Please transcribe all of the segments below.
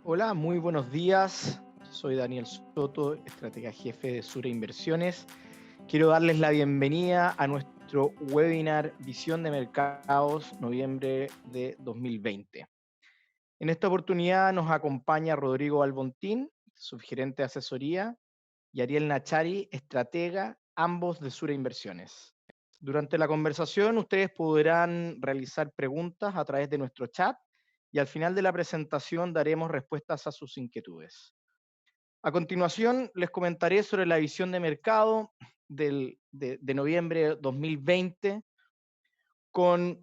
Hola, muy buenos días. Soy Daniel Soto, estratega jefe de Sura Inversiones. Quiero darles la bienvenida a nuestro webinar Visión de Mercados, noviembre de 2020. En esta oportunidad nos acompaña Rodrigo Albontín, subgerente de asesoría, y Ariel Nachari, estratega, ambos de Sura Inversiones. Durante la conversación ustedes podrán realizar preguntas a través de nuestro chat y al final de la presentación daremos respuestas a sus inquietudes. A continuación les comentaré sobre la visión de mercado de noviembre de 2020 con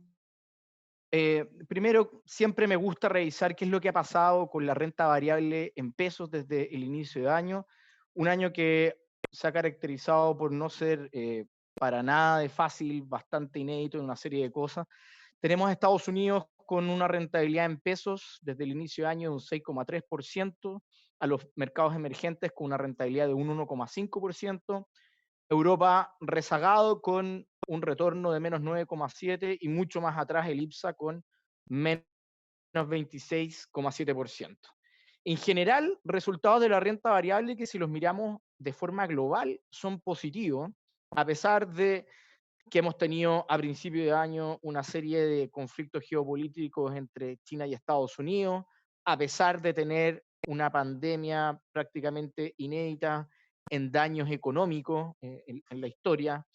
primero, siempre me gusta revisar qué es lo que ha pasado con la renta variable en pesos desde el inicio de año. Un año que se ha caracterizado por no ser para nada de fácil, bastante inédito en una serie de cosas. Tenemos a Estados Unidos con una rentabilidad en pesos desde el inicio de año de un 6,3%, a los mercados emergentes con una rentabilidad de un 1,5%, Europa rezagado con un retorno de menos 9,7% y mucho más atrás el IPSA con menos 26,7%. En general, resultados de la renta variable que si los miramos de forma global son positivos, a pesar de que hemos tenido a principio de año una serie de conflictos geopolíticos entre China y Estados Unidos, a pesar de tener una pandemia prácticamente inédita en daños económicos en la historia.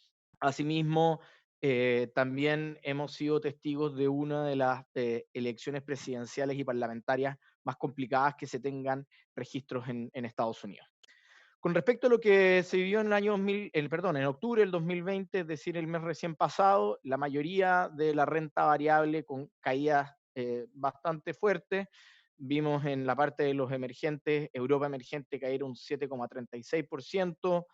Asimismo, también hemos sido testigos de una de las elecciones presidenciales y parlamentarias más complicadas que se tengan registros en Estados Unidos. Con respecto a lo que se vivió en el año 2000, en octubre del 2020, es decir, el mes recién pasado, la mayoría de la renta variable con caídas bastante fuertes. Vimos en la parte de los emergentes, Europa emergente caer un 7,36%,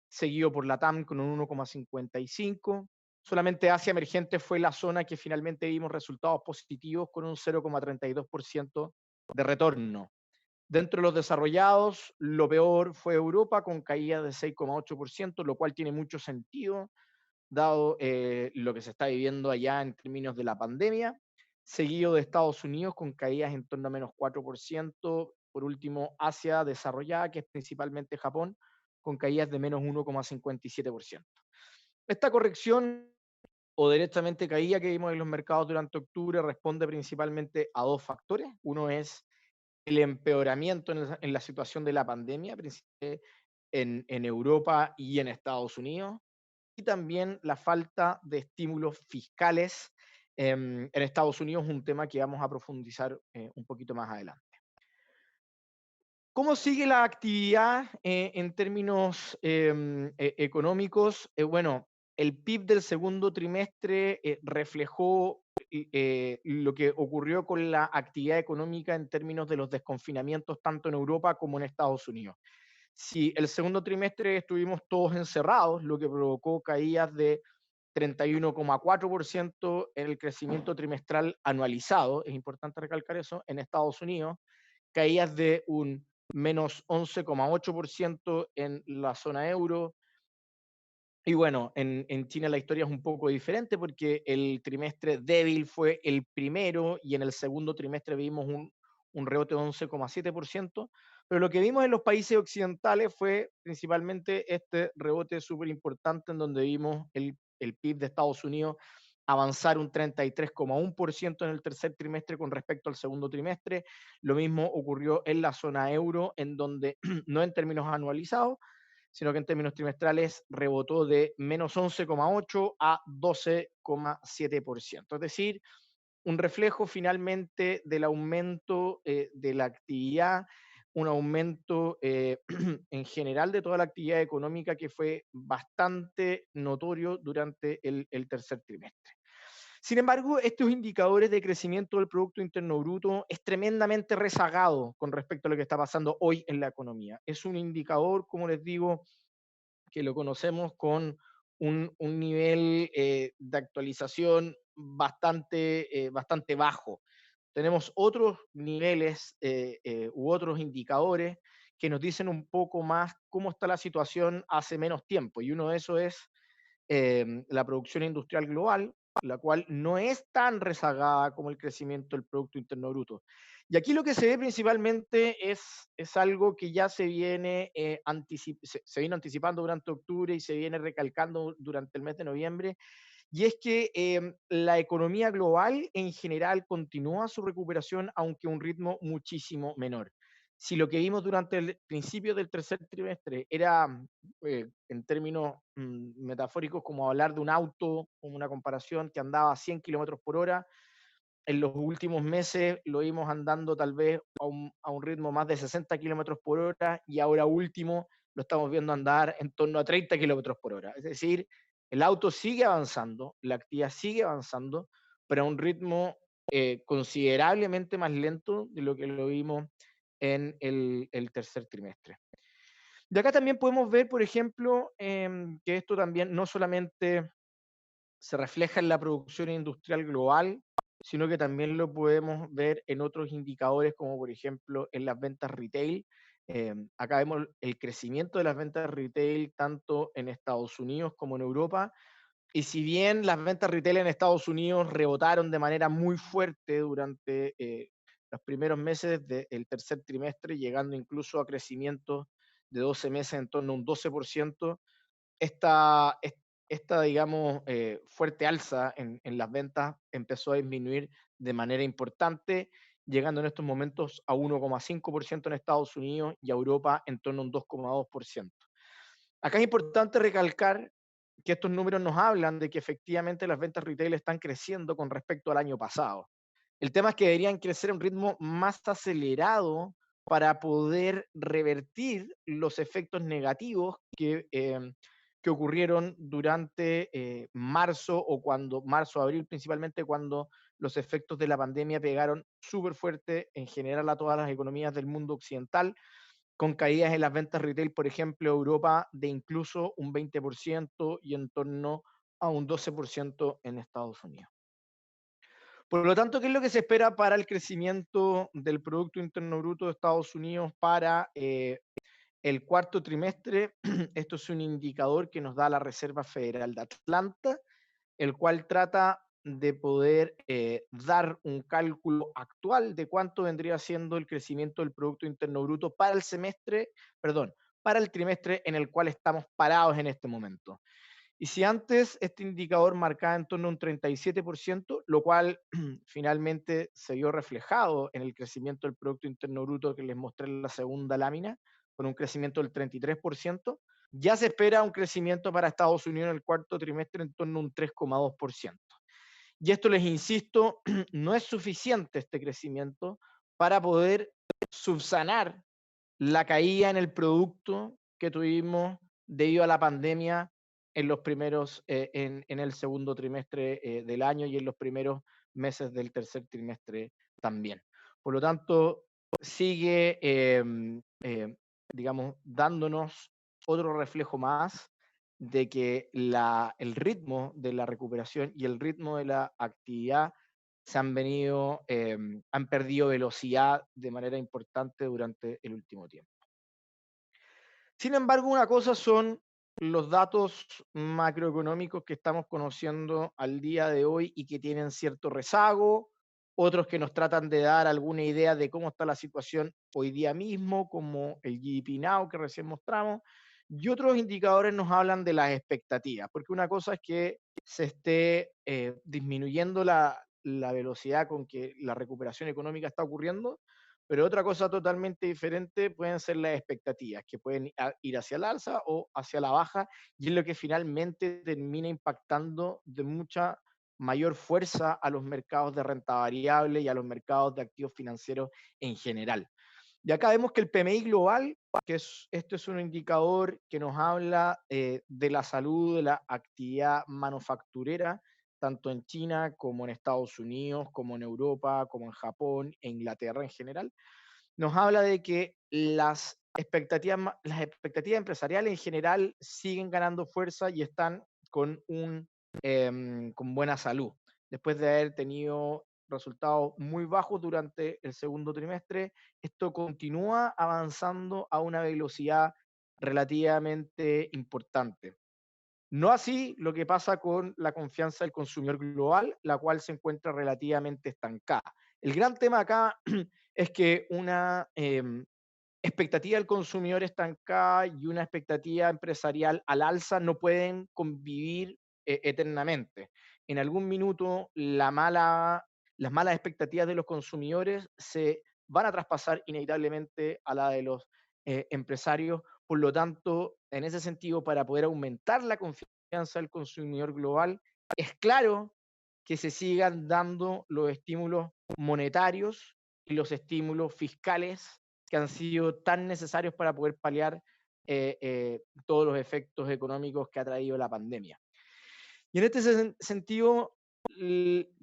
seguido por la TAM con un 1,55%. Solamente Asia emergente fue la zona que finalmente vimos resultados positivos con un 0,32% de retorno. Dentro de los desarrollados, lo peor fue Europa con caída de 6,8%, lo cual tiene mucho sentido, dado lo que se está viviendo allá en términos de la pandemia, seguido de Estados Unidos con caídas en torno a menos 4%, por último Asia desarrollada, que es principalmente Japón, con caídas de menos 1,57%. Esta corrección o directamente caída que vimos en los mercados durante octubre responde principalmente a dos factores. Uno es el empeoramiento en la situación de la pandemia, principalmente en Europa y en Estados Unidos, y también la falta de estímulos fiscales en Estados Unidos, un tema que vamos a profundizar un poquito más adelante. ¿Cómo sigue la actividad en términos económicos? Bueno, el PIB del segundo trimestre reflejó lo que ocurrió con la actividad económica en términos de los desconfinamientos tanto en Europa como en Estados Unidos. Si el segundo trimestre estuvimos todos encerrados, lo que provocó caídas de 31,4% en el crecimiento trimestral anualizado, es importante recalcar eso, en Estados Unidos, caídas de un menos 11,8% en la zona euro. Y bueno, en China la historia es un poco diferente porque el trimestre débil fue el primero y en el segundo trimestre vimos un rebote de 11,7%, pero lo que vimos en los países occidentales fue principalmente este rebote súper importante en donde vimos el PIB de Estados Unidos avanzar un 33,1% en el tercer trimestre con respecto al segundo trimestre. Lo mismo ocurrió en la zona euro, en donde no en términos anualizados, sino que en términos trimestrales rebotó de menos 11,8 a 12,7%. Es decir, un reflejo finalmente del aumento de la actividad, un aumento en general de toda la actividad económica que fue bastante notorio durante el tercer trimestre. Sin embargo, estos indicadores de crecimiento del Producto Interno Bruto es tremendamente rezagado con respecto a lo que está pasando hoy en la economía. Es un indicador, como les digo, que lo conocemos con un nivel de actualización bastante bajo. Tenemos otros niveles u otros indicadores que nos dicen un poco más cómo está la situación hace menos tiempo, y uno de esos es la producción industrial global, la cual no es tan rezagada como el crecimiento del Producto Interno Bruto. Y aquí lo que se ve principalmente es algo que ya se viene, se vino anticipando durante octubre y se viene recalcando durante el mes de noviembre, y es que la economía global en general continúa su recuperación, aunque a un ritmo muchísimo menor. Si lo que vimos durante el principio del tercer trimestre era, en términos metafóricos, como hablar de un auto, como una comparación que andaba a 100 kilómetros por hora, en los últimos meses lo vimos andando tal vez a un ritmo más de 60 kilómetros por hora, y ahora último lo estamos viendo andar en torno a 30 kilómetros por hora. Es decir, el auto sigue avanzando, la actividad sigue avanzando, pero a un ritmo considerablemente más lento de lo que lo vimos en el tercer trimestre. De acá también podemos ver, por ejemplo, que esto también no solamente se refleja en la producción industrial global, sino que también lo podemos ver en otros indicadores, como por ejemplo en las ventas retail. Acá vemos el crecimiento de las ventas retail tanto en Estados Unidos como en Europa. Y si bien las ventas retail en Estados Unidos rebotaron de manera muy fuerte durante los primeros meses del tercer trimestre, llegando incluso a crecimientos de 12 meses en torno a un 12%, esta, esta digamos, fuerte alza en las ventas empezó a disminuir de manera importante, llegando en estos momentos a 1,5% en Estados Unidos y a Europa en torno a un 2,2%. Acá es importante recalcar que estos números nos hablan de que efectivamente las ventas retail están creciendo con respecto al año pasado. El tema es que deberían crecer a un ritmo más acelerado para poder revertir los efectos negativos que ocurrieron durante marzo o cuando, marzo-abril principalmente, cuando los efectos de la pandemia pegaron súper fuerte en general a todas las economías del mundo occidental, con caídas en las ventas retail, por ejemplo, Europa de incluso un 20% y en torno a un 12% en Estados Unidos. Por lo tanto, ¿qué es lo que se espera para el crecimiento del Producto Interno Bruto de Estados Unidos para el cuarto trimestre? Esto es un indicador que nos da la Reserva Federal de Atlanta, el cual trata de poder dar un cálculo actual de cuánto vendría siendo el crecimiento del Producto Interno Bruto para el semestre, perdón, para el trimestre en el cual estamos parados en este momento. Y si antes este indicador marcaba en torno a un 37%, lo cual finalmente se vio reflejado en el crecimiento del Producto Interno Bruto que les mostré en la segunda lámina, con un crecimiento del 33%, ya se espera un crecimiento para Estados Unidos en el cuarto trimestre en torno a un 3,2%. Y esto, les insisto, no es suficiente este crecimiento para poder subsanar la caída en el producto que tuvimos debido a la pandemia en los primeros, en el segundo trimestre del año y en los primeros meses del tercer trimestre también. Por lo tanto, sigue, digamos, dándonos otro reflejo más de que el ritmo de la recuperación y el ritmo de la actividad se han venido, han perdido velocidad de manera importante durante el último tiempo. Sin embargo, una cosa son los datos macroeconómicos que estamos conociendo al día de hoy y que tienen cierto rezago, otros que nos tratan de dar alguna idea de cómo está la situación hoy día mismo, como el GDP Now que recién mostramos, y otros indicadores nos hablan de las expectativas, porque una cosa es que se esté disminuyendo la velocidad con que la recuperación económica está ocurriendo, pero otra cosa totalmente diferente pueden ser las expectativas, que pueden ir hacia el alza o hacia la baja, y es lo que finalmente termina impactando de mucha mayor fuerza a los mercados de renta variable y a los mercados de activos financieros en general. Y acá vemos que el PMI global, esto es un indicador que nos habla de la salud de la actividad manufacturera, tanto en China como en Estados Unidos, como en Europa, como en Japón e Inglaterra en general. Nos habla de que las expectativas empresariales en general siguen ganando fuerza y están con buena salud. Después de haber tenido resultados muy bajos durante el segundo trimestre, esto continúa avanzando a una velocidad relativamente importante. No así lo que pasa con la confianza del consumidor global, la cual se encuentra relativamente estancada. El gran tema acá es que una expectativa del consumidor estancada y una expectativa empresarial al alza no pueden convivir eternamente. En algún minuto las malas expectativas de los consumidores se van a traspasar inevitablemente a la de los empresarios. Por lo tanto, en ese sentido, para poder aumentar la confianza del consumidor global, es claro que se sigan dando los estímulos monetarios y los estímulos fiscales que han sido tan necesarios para poder paliar todos los efectos económicos que ha traído la pandemia. Y en este sentido,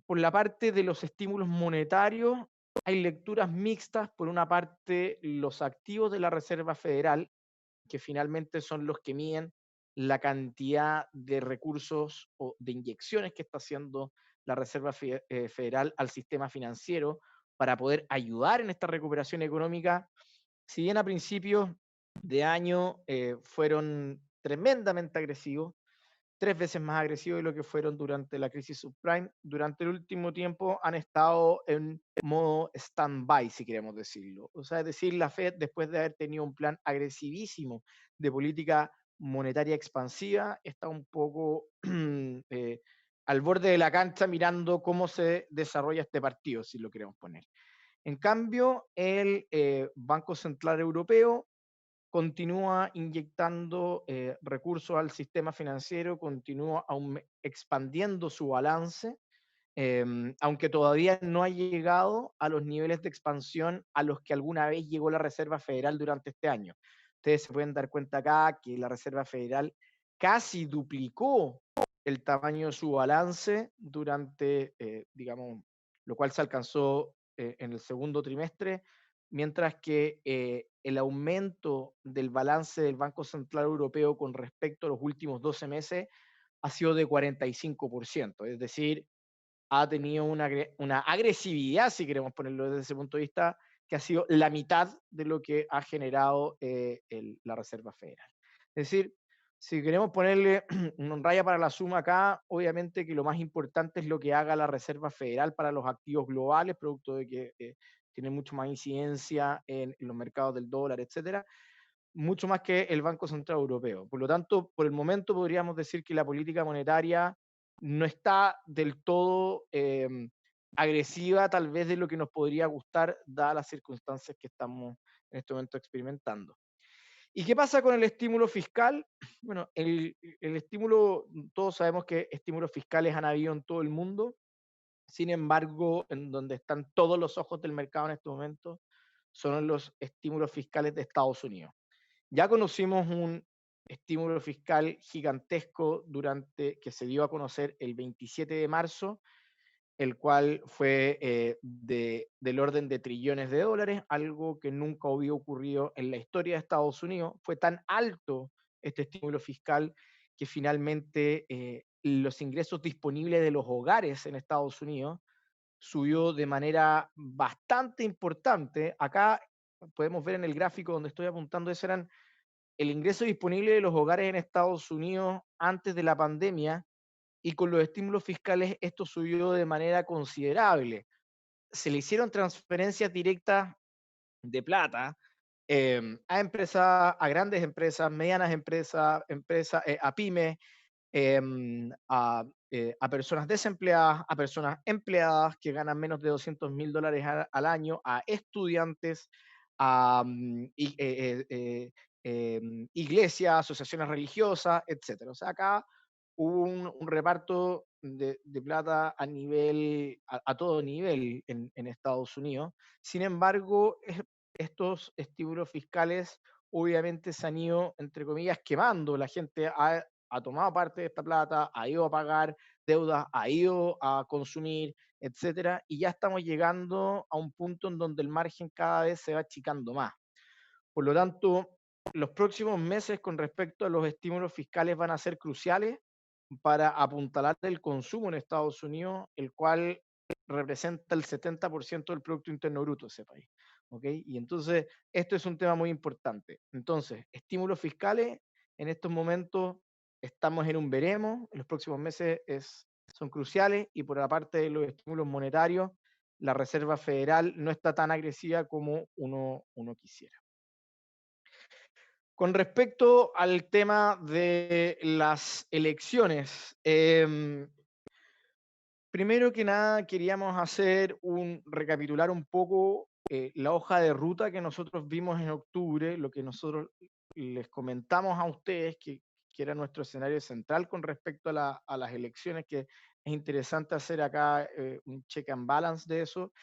por la parte de los estímulos monetarios, hay lecturas mixtas. Por una parte, los activos de la Reserva Federal, que finalmente son los que miden la cantidad de recursos o de inyecciones que está haciendo la Reserva Federal al sistema financiero para poder ayudar en esta recuperación económica. Si bien a principios de año fueron tremendamente agresivos, 3 veces más agresivos de lo que fueron durante la crisis subprime, durante el último tiempo han estado en modo stand-by, si queremos decirlo. O sea, es decir, la Fed, después de haber tenido un plan agresivísimo de política monetaria expansiva, está un poco al borde de la cancha mirando cómo se desarrolla este partido, si lo queremos poner. En cambio, el Banco Central Europeo continúa inyectando recursos al sistema financiero, continúa expandiendo su balance, aunque todavía no ha llegado a los niveles de expansión a los que alguna vez llegó la Reserva Federal durante este año. Ustedes se pueden dar cuenta acá que la Reserva Federal casi duplicó el tamaño de su balance durante, digamos, lo cual se alcanzó en el segundo trimestre, mientras que el aumento del balance del Banco Central Europeo con respecto a los últimos 12 meses ha sido de 45%, es decir, ha tenido una agresividad, si queremos ponerlo desde ese punto de vista, que ha sido la mitad de lo que ha generado la Reserva Federal. Es decir, si queremos ponerle un raya para la suma acá, obviamente que lo más importante es lo que haga la Reserva Federal para los activos globales, producto de que tiene mucho más incidencia en los mercados del dólar, etcétera, mucho más que el Banco Central Europeo. Por lo tanto, por el momento podríamos decir que la política monetaria no está del todo agresiva, tal vez de lo que nos podría gustar, dadas las circunstancias que estamos en este momento experimentando. ¿Y qué pasa con el estímulo fiscal? Bueno, el estímulo, todos sabemos que estímulos fiscales han habido en todo el mundo. Sin embargo, en donde están todos los ojos del mercado en este momento son los estímulos fiscales de Estados Unidos. Ya conocimos un estímulo fiscal gigantesco que se dio a conocer el 27 de marzo, el cual fue del orden de trillones de dólares, algo que nunca había ocurrido en la historia de Estados Unidos. Fue tan alto este estímulo fiscal que finalmente los ingresos disponibles de los hogares en Estados Unidos subió de manera bastante importante. Acá podemos ver en el gráfico donde estoy apuntando, ese eran el ingreso disponible de los hogares en Estados Unidos antes de la pandemia, y con los estímulos fiscales esto subió de manera considerable. Se le hicieron transferencias directas de plata a empresas, a grandes empresas, medianas empresas, a pymes, a personas desempleadas, a personas empleadas que ganan menos de $200.000 al año, a estudiantes, a iglesias, asociaciones religiosas, etcétera. O sea, acá hubo un reparto de plata a todo nivel en Estados Unidos. Sin embargo, estos estímulos fiscales obviamente se han ido, entre comillas, quemando. La gente ha tomado parte de esta plata, ha ido a pagar deudas, ha ido a consumir, etcétera, y ya estamos llegando a un punto en donde el margen cada vez se va achicando más. Por lo tanto, los próximos meses con respecto a los estímulos fiscales van a ser cruciales para apuntalar el consumo en Estados Unidos, el cual representa el 70% del Producto Interno Bruto de ese país. ¿Ok? Y entonces, esto es un tema muy importante. Entonces, estímulos fiscales en estos momentos estamos en un veremos, en los próximos meses son cruciales y por la parte de los estímulos monetarios, la Reserva Federal no está tan agresiva como uno quisiera. Con respecto al tema de las elecciones, primero que nada queríamos recapitular un poco la hoja de ruta que nosotros vimos en octubre, lo que nosotros les comentamos a ustedes que era nuestro escenario central con respecto a las elecciones, que es interesante hacer acá un check and balance de eso.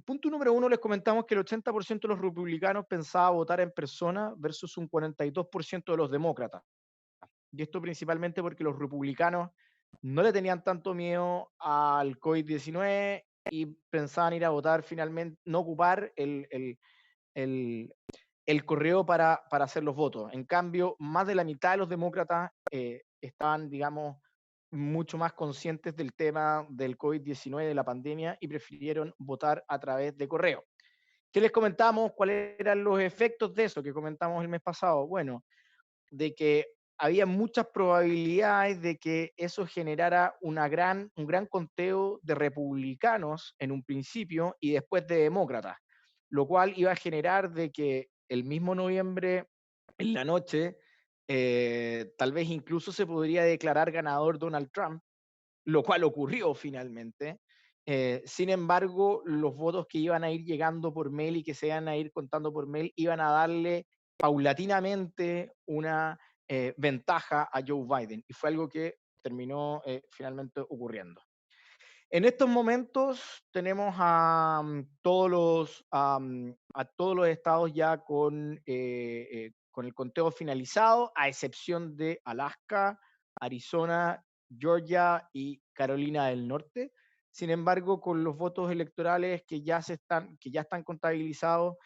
Punto número uno, les comentamos que el 80% de los republicanos pensaba votar en persona versus un 42% de los demócratas. Y esto principalmente porque los republicanos no le tenían tanto miedo al COVID-19 y pensaban ir a votar finalmente, no ocupar el, el correo para hacer los votos. En cambio, más de la mitad de los demócratas estaban, digamos, mucho más conscientes del tema del COVID-19, de la pandemia, y prefirieron votar a través de correo. ¿Qué les comentamos? ¿Cuáles eran los efectos de eso que comentamos el mes pasado? Bueno, de que había muchas probabilidades de que eso generara un gran conteo de republicanos en un principio y después de demócratas, lo cual iba a generar de que el mismo noviembre, en la noche, tal vez incluso se podría declarar ganador Donald Trump, lo cual ocurrió finalmente. Sin embargo, los votos que iban a ir llegando por mail y que se iban a ir contando por mail iban a darle paulatinamente una ventaja a Joe Biden. Y fue algo que terminó finalmente ocurriendo. En estos momentos tenemos a todos los estados ya con el conteo finalizado, a excepción de Alaska, Arizona, Georgia y Carolina del Norte. Sin embargo, con los votos electorales que ya están contabilizados,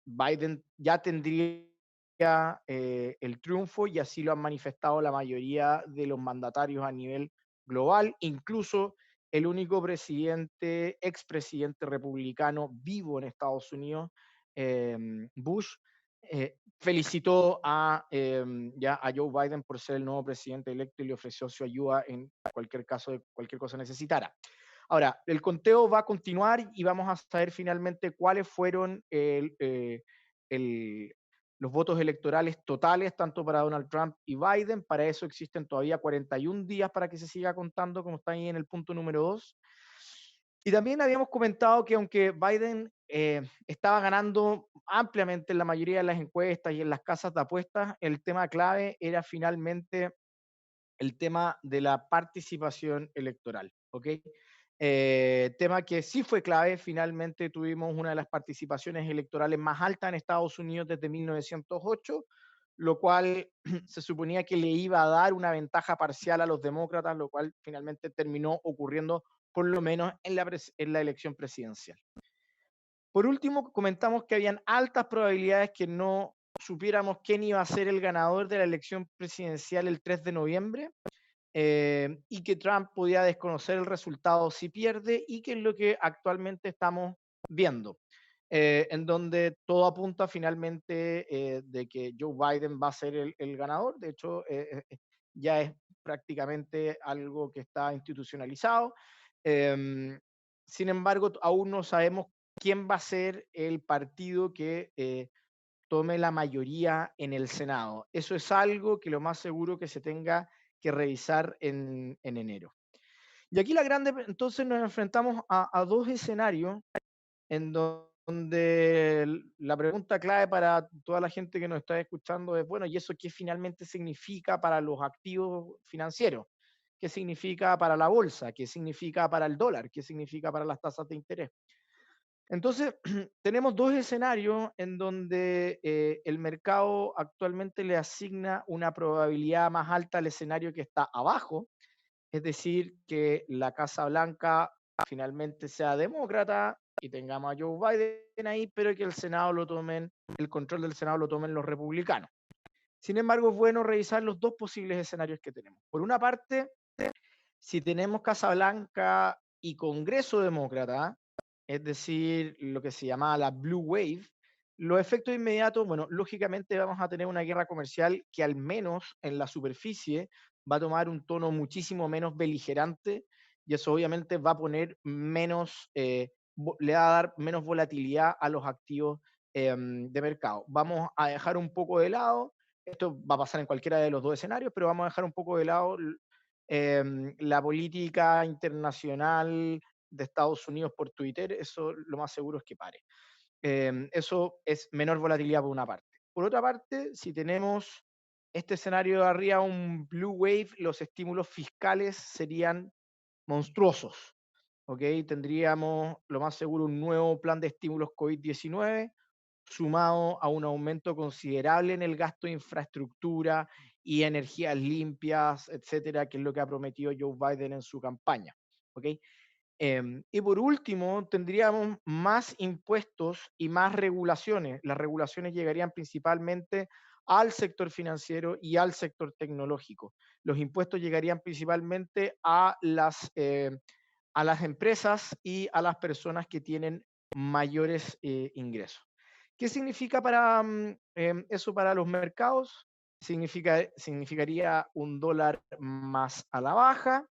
Biden ya tendría el triunfo y así lo han manifestado la mayoría de los mandatarios a nivel global, incluso el único expresidente republicano vivo en Estados Unidos, Bush, felicitó a Joe Biden por ser el nuevo presidente electo y le ofreció su ayuda en cualquier caso de cualquier cosa necesitara. Ahora, el conteo va a continuar y vamos a saber finalmente cuáles fueron el, los votos electorales totales, tanto para Donald Trump y Biden. Para eso existen todavía 41 días para que se siga contando, como está ahí en el punto número 2. Y también habíamos comentado que aunque Biden estaba ganando ampliamente en la mayoría de las encuestas y en las casas de apuestas, el tema clave era finalmente el tema de la participación electoral, ¿ok? Tema que sí fue clave, finalmente tuvimos una de las participaciones electorales más altas en Estados Unidos desde 1908, lo cual se suponía que le iba a dar una ventaja parcial a los demócratas, lo cual finalmente terminó ocurriendo por lo menos en la elección presidencial. Por último, comentamos que habían altas probabilidades que no supiéramos quién iba a ser el ganador de la elección presidencial el 3 de noviembre, y que Trump podía desconocer el resultado si pierde, y que es lo que actualmente estamos viendo, en donde todo apunta finalmente de que Joe Biden va a ser el ganador. De hecho, ya es prácticamente algo que está institucionalizado. Em, Sin embargo, aún no sabemos quién va a ser el partido que tome la mayoría en el Senado. Eso es algo que lo más seguro que se tenga que revisar en enero. Y aquí entonces nos enfrentamos a dos escenarios en donde la pregunta clave para toda la gente que nos está escuchando es, bueno, ¿y eso qué finalmente significa para los activos financieros? ¿Qué significa para la bolsa? ¿Qué significa para el dólar? ¿Qué significa para las tasas de interés? Entonces, tenemos dos escenarios en donde el mercado actualmente le asigna una probabilidad más alta al escenario que está abajo, es decir, que la Casa Blanca finalmente sea demócrata y tengamos a Joe Biden ahí, pero que el control del Senado lo tomen los republicanos. Sin embargo, es bueno revisar los dos posibles escenarios que tenemos. Por una parte, si tenemos Casa Blanca y Congreso demócrata, es decir, lo que se llamaba la Blue Wave, Los efectos inmediatos, bueno, lógicamente vamos a tener una guerra comercial que al menos en la superficie va a tomar un tono muchísimo menos beligerante y eso obviamente va a poner menos, le va a dar menos volatilidad a los activos de mercado. Vamos a dejar un poco de lado, esto va a pasar en cualquiera de los dos escenarios, pero vamos a dejar un poco de lado la política internacional de Estados Unidos por Twitter, eso lo más seguro es que pare. Eso es menor volatilidad por una parte. Por otra parte, si tenemos este escenario de arriba, un blue wave, los estímulos fiscales serían monstruosos. ¿Ok? Tendríamos lo más seguro un nuevo plan de estímulos COVID-19 sumado a un aumento considerable en el gasto de infraestructura y energías limpias, etcétera, que es lo que ha prometido Joe Biden en su campaña. ¿Ok? Y por último, tendríamos más impuestos y más regulaciones. Las regulaciones llegarían principalmente al sector financiero y al sector tecnológico. Los impuestos llegarían principalmente a las empresas y a las personas que tienen mayores ingresos. ¿Qué significa eso para los mercados? Significaría un dólar más a la baja,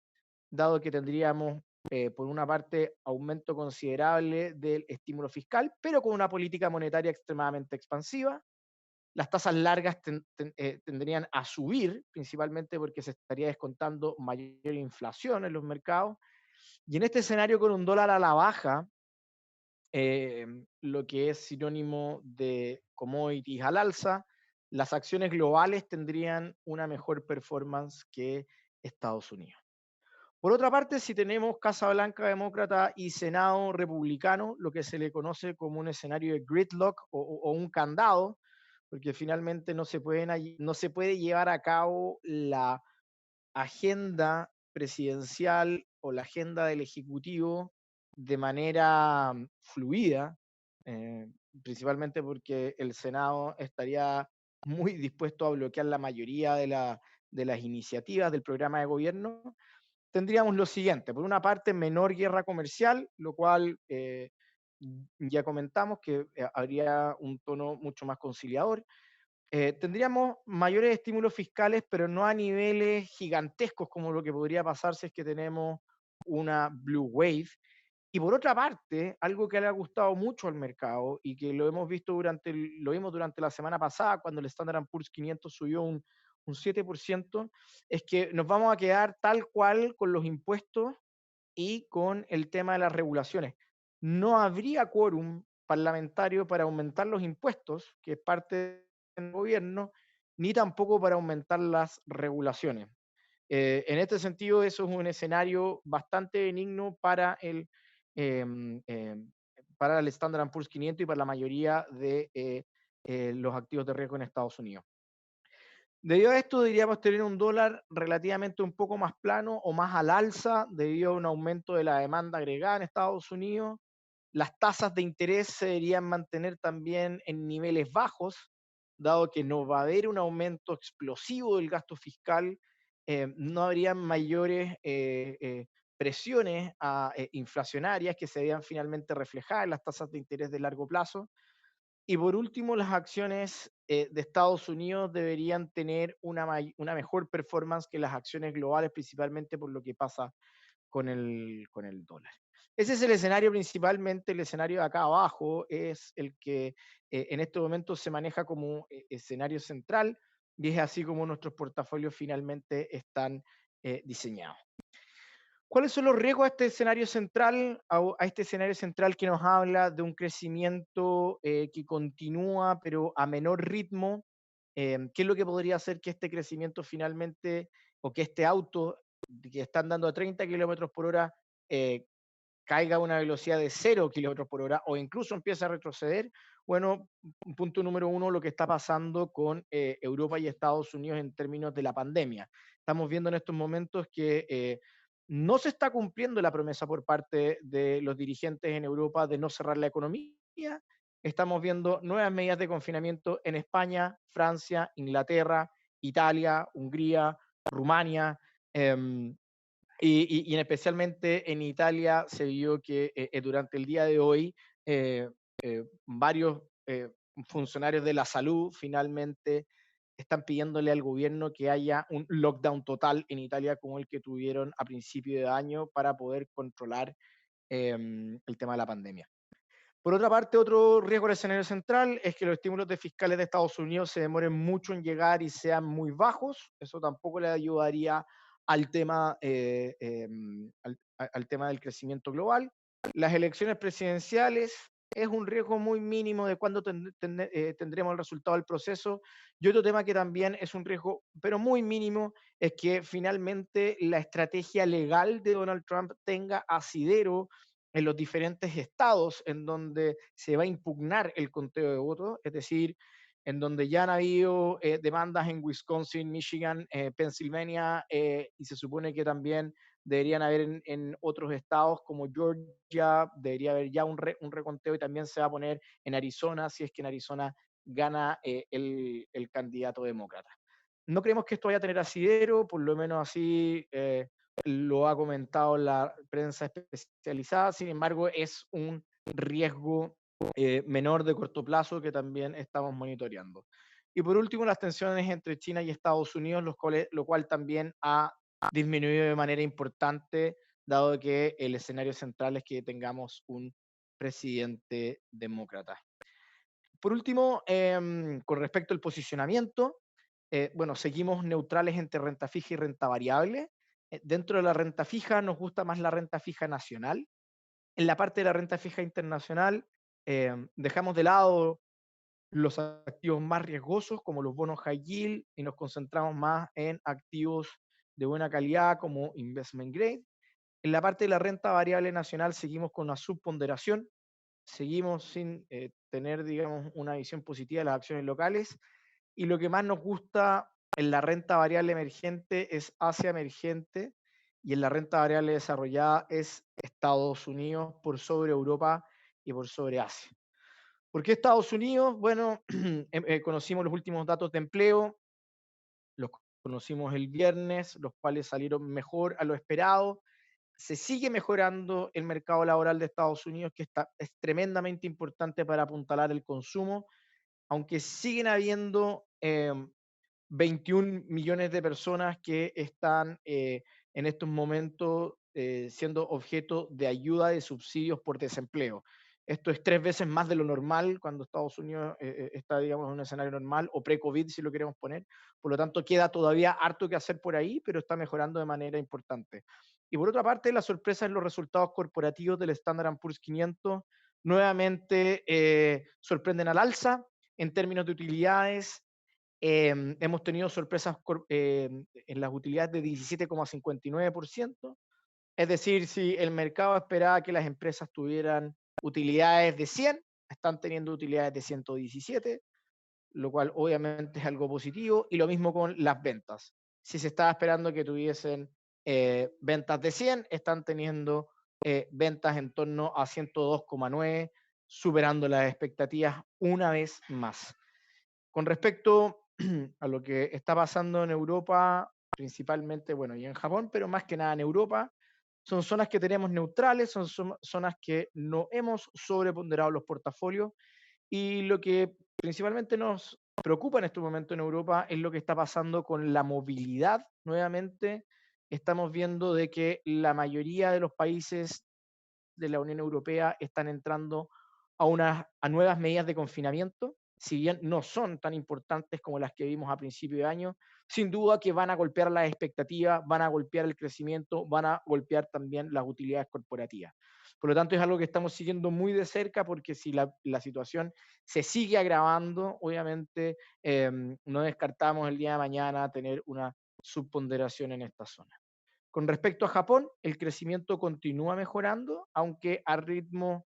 dado que tendríamos, por una parte, aumento considerable del estímulo fiscal, pero con una política monetaria extremadamente expansiva. Las tasas largas tendrían a subir, principalmente porque se estaría descontando mayor inflación en los mercados. Y en este escenario, con un dólar a la baja, lo que es sinónimo de commodities al alza, las acciones globales tendrían una mejor performance que Estados Unidos. Por otra parte, si tenemos Casa Blanca demócrata y Senado republicano, lo que se le conoce como un escenario de gridlock o un candado, porque finalmente no se puede llevar a cabo la agenda presidencial o la agenda del Ejecutivo de manera fluida, eh, principalmente porque el Senado estaría muy dispuesto a bloquear la mayoría de las iniciativas del programa de gobierno. Tendríamos lo siguiente: por una parte, menor guerra comercial, lo cual ya comentamos que habría un tono mucho más conciliador. Tendríamos mayores estímulos fiscales, pero no a niveles gigantescos como lo que podría pasar si es que tenemos una blue wave. Y por otra parte, algo que le ha gustado mucho al mercado y que lo hemos visto lo vimos durante la semana pasada cuando el Standard Poor's 500 subió un 7%, es que nos vamos a quedar tal cual con los impuestos y con el tema de las regulaciones. No habría quórum parlamentario para aumentar los impuestos, que es parte del gobierno, ni tampoco para aumentar las regulaciones. En este sentido, eso es un escenario bastante benigno em, em, para el Standard Poor's 500 y para la mayoría de los activos de riesgo en Estados Unidos. Debido a esto, deberíamos tener un dólar relativamente un poco más plano o más al alza debido a un aumento de la demanda agregada en Estados Unidos. Las tasas de interés se deberían mantener también en niveles bajos, dado que no va a haber un aumento explosivo del gasto fiscal, no habrían mayores presiones inflacionarias que se vean finalmente reflejadas en las tasas de interés de largo plazo. Y por último, las acciones de Estados Unidos deberían tener una mejor performance que las acciones globales, principalmente por lo que pasa con el dólar. Ese es el escenario principalmente. El escenario de acá abajo es el que en este momento se maneja como escenario central y es así como nuestros portafolios finalmente están diseñados. ¿Cuáles son los riesgos a este escenario central, a este escenario central que nos habla de un crecimiento que continúa pero a menor ritmo? ¿Qué es lo que podría hacer que este crecimiento finalmente, o que este auto que están dando a 30 kilómetros por hora eh, caiga a una velocidad de 0 kilómetros por hora o incluso empiece a retroceder? Bueno, punto número uno, lo que está pasando con Europa y Estados Unidos en términos de la pandemia. Estamos viendo en estos momentos que no se está cumpliendo la promesa por parte de los dirigentes en Europa de no cerrar la economía. Estamos viendo nuevas medidas de confinamiento en España, Francia, Inglaterra, Italia, Hungría, Rumania. em, y especialmente en Italia se vio que durante el día de hoy varios funcionarios de la salud finalmente están pidiéndole al gobierno que haya un lockdown total en Italia como el que tuvieron a principio de año para poder controlar el tema de la pandemia. Por otra parte, otro riesgo del escenario central es que los estímulos de fiscales de Estados Unidos se demoren mucho en llegar y sean muy bajos. Eso tampoco le ayudaría al tema, al tema del crecimiento global. Las elecciones presidenciales es un riesgo muy mínimo de cuándo tendremos el resultado del proceso. Y otro tema que también es un riesgo, pero muy mínimo, es que finalmente la estrategia legal de Donald Trump tenga asidero en los diferentes estados en donde se va a impugnar el conteo de votos, es decir, en donde ya han habido demandas en Wisconsin, Michigan, Pennsylvania, y se supone que también deberían haber en otros estados como Georgia, debería haber ya un reconteo y también se va a poner en Arizona, si es que en Arizona gana el candidato demócrata. No creemos que esto vaya a tener asidero, por lo menos así lo ha comentado la prensa especializada, sin embargo es un riesgo menor de corto plazo que también estamos monitoreando. Y por último, las tensiones entre China y Estados Unidos, lo cual también ha disminuido de manera importante, dado que el escenario central es que tengamos un presidente demócrata. Por último, con respecto al posicionamiento, bueno, seguimos neutrales entre renta fija y renta variable. Dentro de la renta fija nos gusta más la renta fija nacional. En la parte de la renta fija internacional, dejamos de lado los activos más riesgosos como los bonos high yield y nos concentramos más en activos de buena calidad como investment grade. En la parte de la renta variable nacional seguimos con una subponderación, seguimos sin tener, digamos, una visión positiva de las acciones locales y lo que más nos gusta en la renta variable emergente es Asia emergente y en la renta variable desarrollada es Estados Unidos por sobre Europa y por sobre Asia. ¿Por qué Estados Unidos? Bueno, conocimos los últimos datos de empleo, los conocimos el viernes, los cuales salieron mejor a lo esperado. Se sigue mejorando el mercado laboral de Estados Unidos, que es tremendamente importante para apuntalar el consumo, aunque siguen habiendo 21 millones de personas que están en estos momentos siendo objeto de ayuda de subsidios por desempleo. Esto es 3 veces más de lo normal cuando Estados Unidos está, digamos, en un escenario normal o pre-COVID, si lo queremos poner. Por lo tanto, queda todavía harto que hacer por ahí, pero está mejorando de manera importante. Y por otra parte, la sorpresa en los resultados corporativos del Standard Poor's 500 nuevamente sorprenden al alza en términos de utilidades. Hemos tenido sorpresas en las utilidades de 17,59%. Es decir, si el mercado esperaba que las empresas tuvieran utilidades de 100, están teniendo utilidades de 117, lo cual obviamente es algo positivo. Y lo mismo con las ventas. Si se estaba esperando que tuviesen ventas de 100, están teniendo ventas en torno a 102,9, superando las expectativas una vez más. Con respecto a lo que está pasando en Europa, principalmente, bueno, y en Japón, pero más que nada en Europa, son zonas que tenemos neutrales, son zonas que no hemos sobreponderado los portafolios y lo que principalmente nos preocupa en este momento en Europa es lo que está pasando con la movilidad. Nuevamente, estamos viendo de que la mayoría de los países de la Unión Europea están entrando a nuevas medidas de confinamiento, si bien no son tan importantes como las que vimos a principio de año, sin duda que van a golpear las expectativas, van a golpear el crecimiento, van a golpear también las utilidades corporativas. Por lo tanto, es algo que estamos siguiendo muy de cerca porque si la situación se sigue agravando, obviamente no descartamos el día de mañana tener una subponderación en esta zona. Con respecto a Japón, el crecimiento continúa mejorando, aunque a ritmo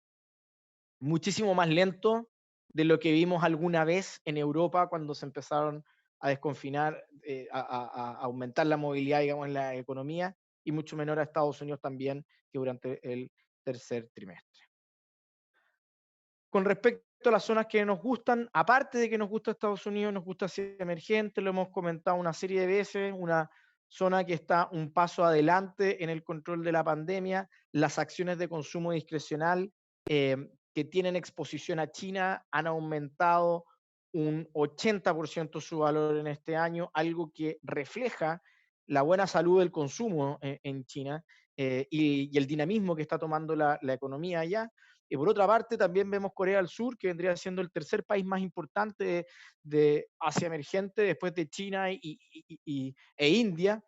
muchísimo más lento de lo que vimos alguna vez en Europa cuando se empezaron a desconfinar, a aumentar la movilidad, digamos, en la economía, y mucho menor a Estados Unidos también, que durante el tercer trimestre. Con respecto a las zonas que nos gustan, aparte de que nos gusta Estados Unidos, nos gusta Asia emergente, lo hemos comentado una serie de veces, una zona que está un paso adelante en el control de la pandemia, las acciones de consumo discrecional que tienen exposición a China han aumentado un 80% su valor en este año, algo que refleja la buena salud del consumo en China y el dinamismo que está tomando la economía allá. Y por otra parte, también vemos Corea del Sur, que vendría siendo el tercer país más importante de Asia emergente después de China e India,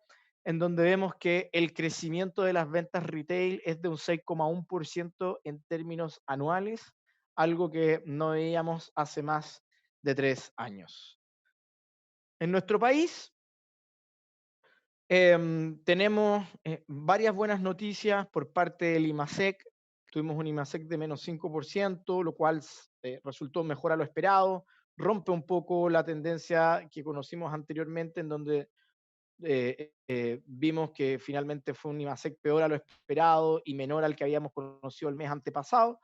en donde vemos que el crecimiento de las ventas retail es de un 6,1% en términos anuales, algo que no veíamos hace más de 3 años. En nuestro país tenemos varias buenas noticias por parte del IMASEC. Tuvimos un IMASEC de menos 5%, lo cual resultó mejor a lo esperado, rompe un poco la tendencia que conocimos anteriormente, en donde vimos que finalmente fue un IMASEC peor a lo esperado y menor al que habíamos conocido el mes antepasado.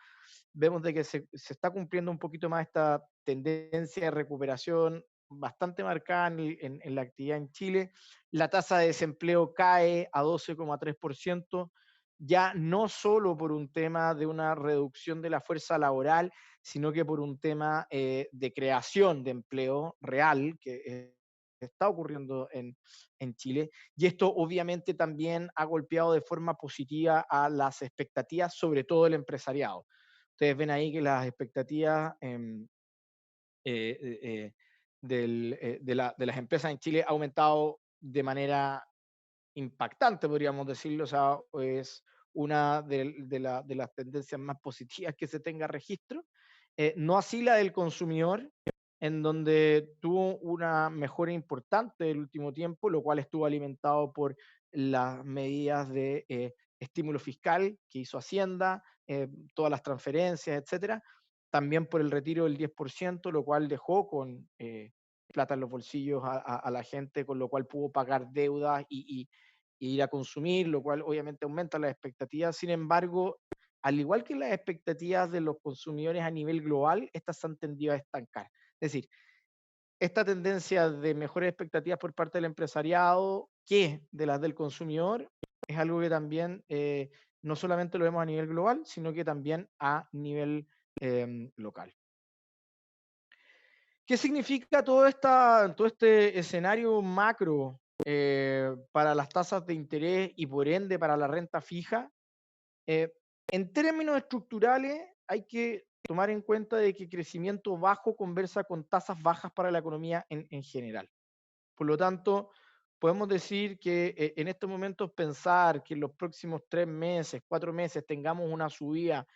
Vemos de que se está cumpliendo un poquito más esta tendencia de recuperación bastante marcada en la actividad en Chile. La tasa de desempleo cae a 12,3%, ya no solo por un tema de una reducción de la fuerza laboral, sino que por un tema de creación de empleo real, que está ocurriendo en Chile. Y esto obviamente también ha golpeado de forma positiva a las expectativas, sobre todo del empresariado. Ustedes ven ahí que las expectativas eh, eh, eh, de las empresas en Chile ha aumentado de manera impactante, podríamos decirlo. O sea, es una de las tendencias más positivas que se tenga registro. No así la del consumidor, en donde tuvo una mejora importante el último tiempo, lo cual estuvo alimentado por las medidas de estímulo fiscal que hizo Hacienda, todas las transferencias, etcétera. También por el retiro del 10%, lo cual dejó con plata en los bolsillos a la gente, con lo cual pudo pagar deudas y ir a consumir, lo cual obviamente aumenta las expectativas. Sin embargo, al igual que las expectativas de los consumidores a nivel global, estas se han tendido a estancar. Es decir, esta tendencia de mejores expectativas por parte del empresariado que de las del consumidor es algo que también no solamente lo vemos a nivel global, sino que también a nivel local. ¿Qué significa todo este escenario macro para las tasas de interés y por ende para la renta fija? Eh, en términos estructurales, hay que tomar en cuenta de que crecimiento bajo conversa con tasas bajas para la economía en general. Por lo tanto, podemos decir que en estos momentos pensar que en los próximos 3 meses, 4 meses tengamos una subida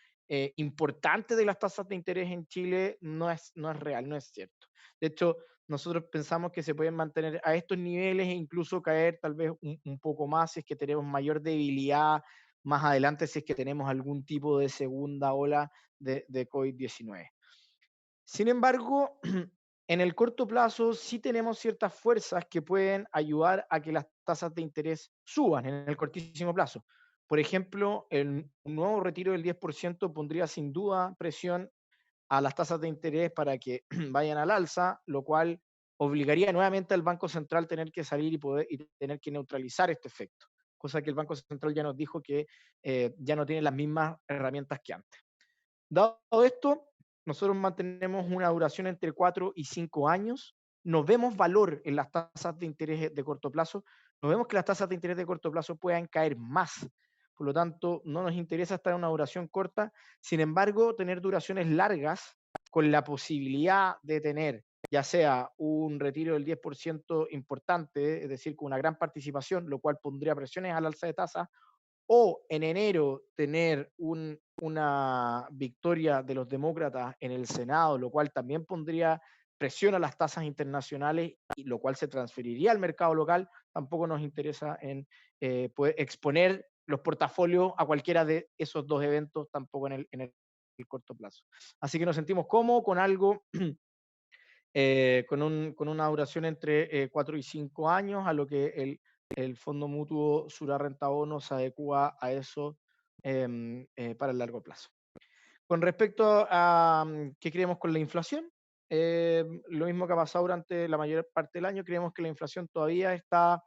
importante de las tasas de interés en Chile no es real, no es cierto. De hecho, nosotros pensamos que se pueden mantener a estos niveles e incluso caer tal vez un poco más si es que tenemos mayor debilidad más adelante, si es que tenemos algún tipo de segunda ola de COVID-19. Sin embargo, en el corto plazo sí tenemos ciertas fuerzas que pueden ayudar a que las tasas de interés suban en el cortísimo plazo. Por ejemplo, un nuevo retiro del 10% pondría sin duda presión a las tasas de interés para que vayan al alza, lo cual obligaría nuevamente al Banco Central a tener que salir y tener que neutralizar este efecto, cosa que el Banco Central ya nos dijo que ya no tiene las mismas herramientas que antes. Dado esto, nosotros mantenemos una duración entre 4 y 5 años. Nos vemos valor en las tasas de interés de corto plazo. Nos vemos que las tasas de interés de corto plazo puedan caer más. Por lo tanto, no nos interesa estar en una duración corta. Sin embargo, tener duraciones largas con la posibilidad de tener ya sea un retiro del 10% importante, es decir, con una gran participación, lo cual pondría presiones al alza de tasas, o en enero tener una victoria de los demócratas en el Senado, lo cual también pondría presión a las tasas internacionales y lo cual se transferiría al mercado local, tampoco nos interesa en poder exponer los portafolios a cualquiera de esos dos eventos, tampoco en el corto plazo. Así que nos sentimos cómodos con algo, con una duración entre 4 y 5 años, a lo que el Fondo Mutuo Sura Renta Bono se adecua a eso para el largo plazo. Con respecto a qué creemos con la inflación, lo mismo que ha pasado durante la mayor parte del año, creemos que la inflación todavía está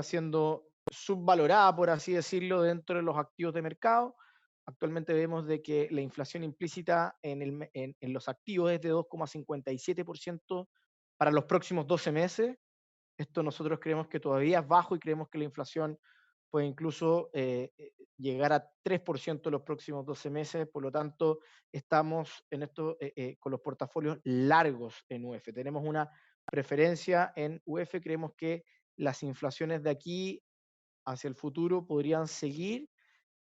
siendo subvalorada, por así decirlo, dentro de los activos de mercado. Actualmente vemos de que la inflación implícita en los activos es de 2,57% para los próximos 12 meses. Esto nosotros creemos que todavía es bajo y creemos que la inflación puede incluso llegar a 3% en los próximos 12 meses. Por lo tanto, estamos en esto, con los portafolios largos en UF. Tenemos una preferencia en UF. Creemos que las inflaciones de aquí hacia el futuro podrían seguir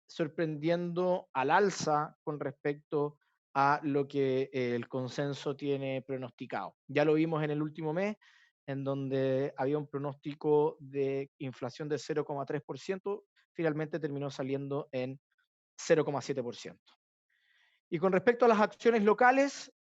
sorprendiendo al alza con respecto a lo que el consenso tiene pronosticado. Ya lo vimos en el último mes, en donde había un pronóstico de inflación de 0,3%, finalmente terminó saliendo en 0,7%. Y con respecto a las acciones locales,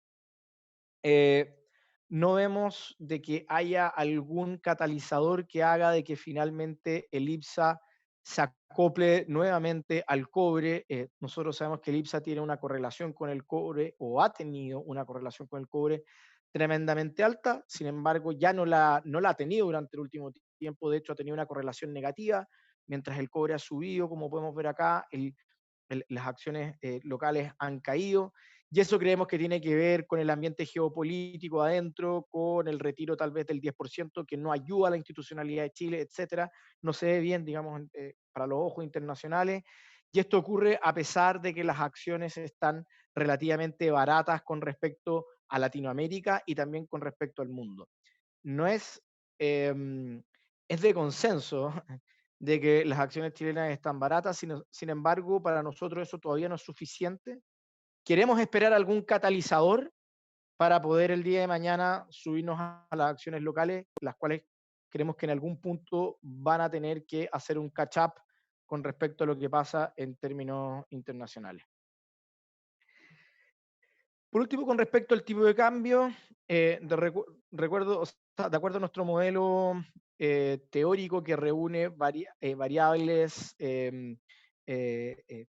eh, no vemos de que haya algún catalizador que haga de que finalmente el IPSA se acople nuevamente al cobre. Nosotros sabemos que el IPSA tiene una correlación con el cobre o ha tenido una correlación con el cobre tremendamente alta, sin embargo ya no la ha tenido durante el último tiempo, de hecho ha tenido una correlación negativa, mientras el cobre ha subido, como podemos ver acá, las acciones locales han caído, y eso creemos que tiene que ver con el ambiente geopolítico adentro, con el retiro tal vez del 10%, que no ayuda a la institucionalidad de Chile, etcétera. No se ve bien, digamos, para los ojos internacionales. Y esto ocurre a pesar de que las acciones están relativamente baratas con respecto a Latinoamérica y también con respecto al mundo. No es, es de consenso de que las acciones chilenas están baratas, sin embargo, para nosotros eso todavía no es suficiente. Queremos esperar algún catalizador para poder el día de mañana subirnos a las acciones locales, las cuales creemos que en algún punto van a tener que hacer un catch-up con respecto a lo que pasa en términos internacionales. Por último, con respecto al tipo de cambio, recuerdo, o sea, de acuerdo a nuestro modelo teórico que reúne variables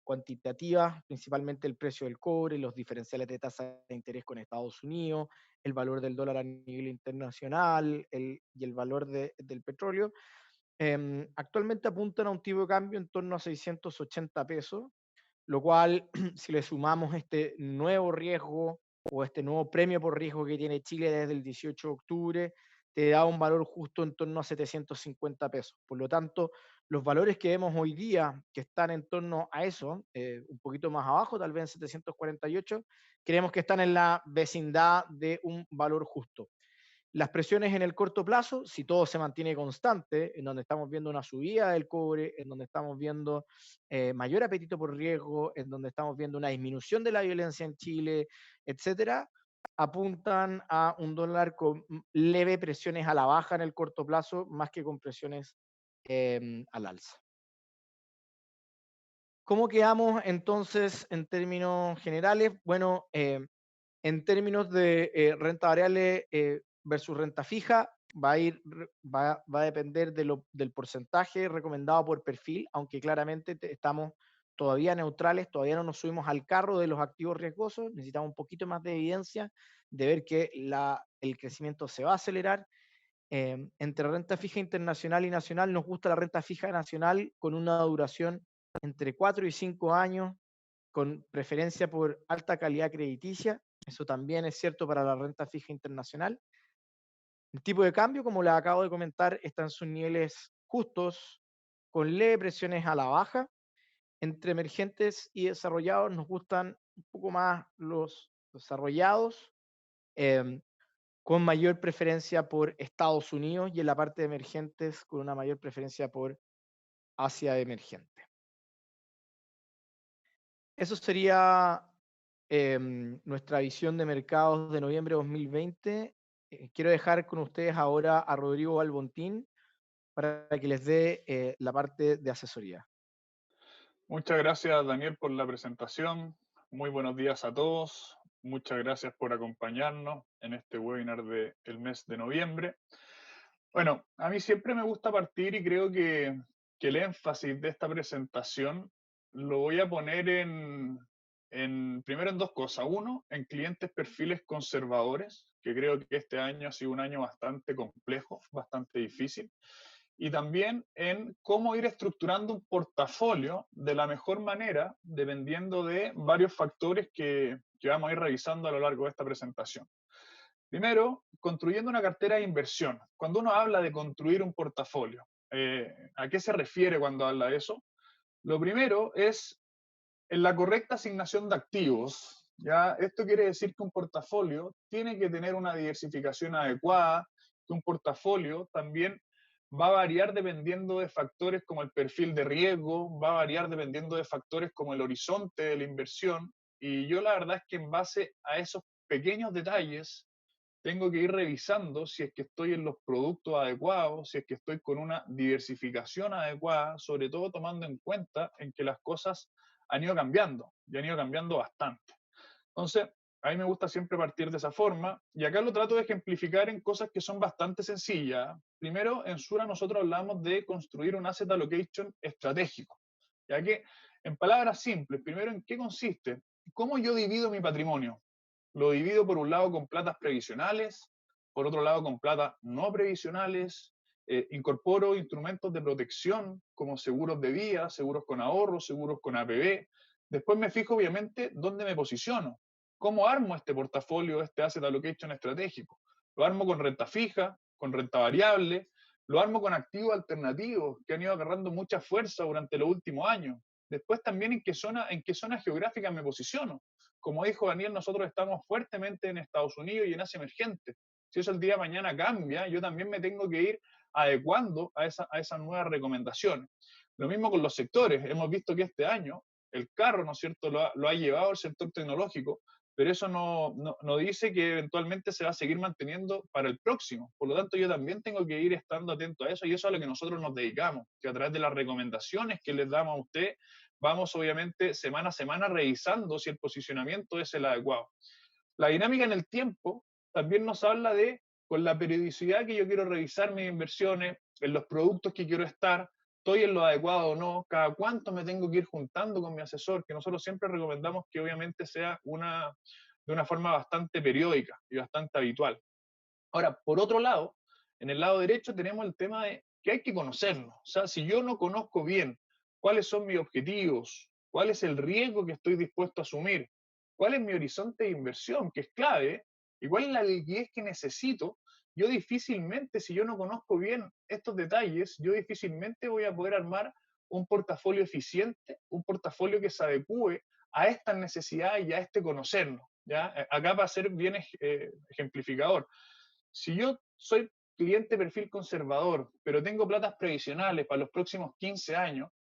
cuantitativas, principalmente el precio del cobre, los diferenciales de tasa de interés con Estados Unidos, el valor del dólar a nivel internacional y el valor del petróleo, actualmente apuntan a un tipo de cambio en torno a 680 pesos, lo cual, si le sumamos este nuevo riesgo o este nuevo premio por riesgo que tiene Chile desde el 18 de octubre, te da un valor justo en torno a 750 pesos. Por lo tanto, los valores que vemos hoy día, que están en torno a eso, un poquito más abajo, tal vez en 748, creemos que están en la vecindad de un valor justo. Las presiones en el corto plazo, si todo se mantiene constante, en donde estamos viendo una subida del cobre, en donde estamos viendo mayor apetito por riesgo, en donde estamos viendo una disminución de la violencia en Chile, etcétera, apuntan a un dólar con leve presiones a la baja en el corto plazo, más que con presiones al alza. ¿Cómo quedamos entonces en términos generales? Bueno, en términos de renta variable versus renta fija, va a depender del porcentaje recomendado por perfil, aunque claramente estamos todavía neutrales, todavía no nos subimos al carro de los activos riesgosos, necesitamos un poquito más de evidencia de ver que el crecimiento se va a acelerar. Entre renta fija internacional y nacional, nos gusta la renta fija nacional con una duración entre 4 y 5 años, con preferencia por alta calidad crediticia. Eso también es cierto para la renta fija internacional. El tipo de cambio, como les acabo de comentar, está en sus niveles justos, con leve presiones a la baja. Entre emergentes y desarrollados nos gustan un poco más los desarrollados, eh, con mayor preferencia por Estados Unidos, y en la parte de emergentes con una mayor preferencia por Asia emergente. Eso sería nuestra visión de mercados de noviembre de 2020. Quiero dejar con ustedes ahora a Rodrigo Albontín para que les dé la parte de asesoría. Muchas gracias, Daniel, por la presentación. Muy buenos días a todos. Muchas gracias por acompañarnos en este webinar del mes de noviembre. Bueno, a mí siempre me gusta partir y creo que el énfasis de esta presentación lo voy a poner primero en dos cosas. Uno, en clientes perfiles conservadores, que creo que este año ha sido un año bastante complejo, bastante difícil. y también en cómo ir estructurando un portafolio de la mejor manera, dependiendo de varios factores que vamos a ir revisando a lo largo de esta presentación. Primero, construyendo una cartera de inversión. Cuando uno habla de construir un portafolio, ¿a qué se refiere cuando habla de eso? Lo primero es en la correcta asignación de activos. ¿Ya? Esto quiere decir que un portafolio tiene que tener una diversificación adecuada, que un portafolio también va a variar dependiendo de factores como el perfil de riesgo, va a variar dependiendo de factores como el horizonte de la inversión. Y yo la verdad es que en base a esos pequeños detalles tengo que ir revisando si es que estoy en los productos adecuados, si es que estoy con una diversificación adecuada, sobre todo tomando en cuenta en que las cosas han ido cambiando y han ido cambiando bastante. Entonces, a mí me gusta siempre partir de esa forma y acá lo trato de ejemplificar en cosas que son bastante sencillas. Primero, en Sura nosotros hablamos de construir un asset allocation estratégico, ya que en palabras simples, primero, ¿en qué consiste? ¿Cómo yo divido mi patrimonio? Lo divido por un lado con platas previsionales, por otro lado con platas no previsionales, incorporo instrumentos de protección como seguros de vida, seguros con ahorro, seguros con APB. Después me fijo obviamente dónde me posiciono, cómo armo este portafolio, este asset allocation estratégico. Lo armo con renta fija, con renta variable, lo armo con activos alternativos que han ido agarrando mucha fuerza durante los últimos años. Después también en qué zona geográfica me posiciono. Como dijo Daniel, nosotros estamos fuertemente en Estados Unidos y en Asia emergente. Si eso el día de mañana cambia, yo también me tengo que ir adecuando a esas nuevas recomendaciones. Lo mismo con los sectores. Hemos visto que este año el carro, ¿no es cierto?, lo ha llevado el sector tecnológico, pero eso no dice que eventualmente se va a seguir manteniendo para el próximo. Por lo tanto, yo también tengo que ir estando atento a eso y eso es a lo que nosotros nos dedicamos, que a través de las recomendaciones que les damos a usted, vamos obviamente semana a semana revisando si el posicionamiento es el adecuado. La dinámica en el tiempo también nos habla de, con la periodicidad que yo quiero revisar mis inversiones, en los productos que quiero estar, estoy en lo adecuado o no, cada cuánto me tengo que ir juntando con mi asesor, que nosotros siempre recomendamos que obviamente sea de una forma bastante periódica y bastante habitual. Ahora, por otro lado, en el lado derecho tenemos el tema de que hay que conocernos. O sea, si yo no conozco bien cuáles son mis objetivos, cuál es el riesgo que estoy dispuesto a asumir, cuál es mi horizonte de inversión, que es clave, y cuál es la liquidez que necesito, yo difícilmente, si yo no conozco bien estos detalles, yo difícilmente voy a poder armar un portafolio eficiente, un portafolio que se adecue a estas necesidades y a este conocernos. ¿Ya? Acá va a ser bien ejemplificador. Si yo soy cliente perfil conservador, pero tengo platas previsionales para los próximos 15 años,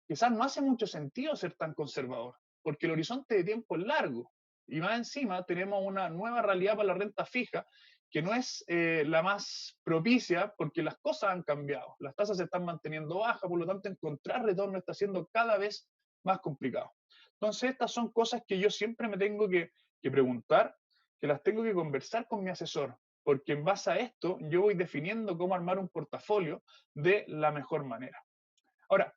quizás no hace mucho sentido ser tan conservador, porque el horizonte de tiempo es largo. Y más encima tenemos una nueva realidad para la renta fija, que no es la más propicia porque las cosas han cambiado. Las tasas se están manteniendo bajas, por lo tanto encontrar retorno está siendo cada vez más complicado. Entonces estas son cosas que yo siempre me tengo que preguntar, que las tengo que conversar con mi asesor, porque en base a esto yo voy definiendo cómo armar un portafolio de la mejor manera. Ahora,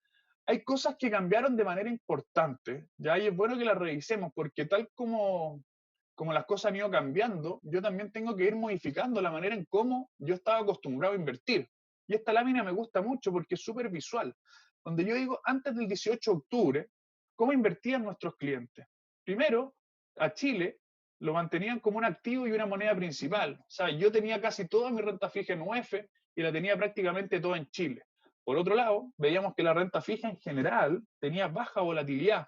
hay cosas que cambiaron de manera importante, ¿ya? Y es bueno que las revisemos, porque tal como las cosas han ido cambiando, yo también tengo que ir modificando la manera en cómo yo estaba acostumbrado a invertir. Y esta lámina me gusta mucho porque es súper visual, donde yo digo, antes del 18 de octubre, ¿cómo invertían nuestros clientes? Primero, a Chile lo mantenían como un activo y una moneda principal. O sea, yo tenía casi toda mi renta fija en UF y la tenía prácticamente toda en Chile. Por otro lado, veíamos que la renta fija en general tenía baja volatilidad.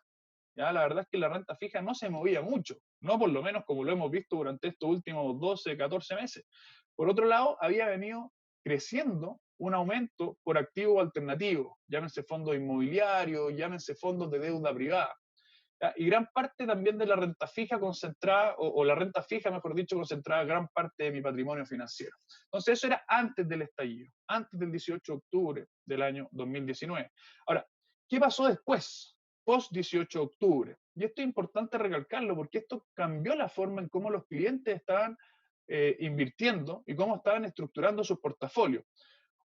Ya, la verdad es que la renta fija no se movía mucho, no por lo menos como lo hemos visto durante estos últimos 12, 14 meses. Por otro lado, había venido creciendo un aumento por activos alternativos, llámense fondos inmobiliarios, llámense fondos de deuda privada. ¿Ya? Y gran parte también de la renta fija concentrada, o la renta fija, mejor dicho, concentrada gran parte de mi patrimonio financiero. Entonces eso era antes del estallido, antes del 18 de octubre del año 2019. Ahora, ¿qué pasó después? Post 18 de octubre. Y esto es importante recalcarlo porque esto cambió la forma en cómo los clientes estaban invirtiendo y cómo estaban estructurando sus portafolios.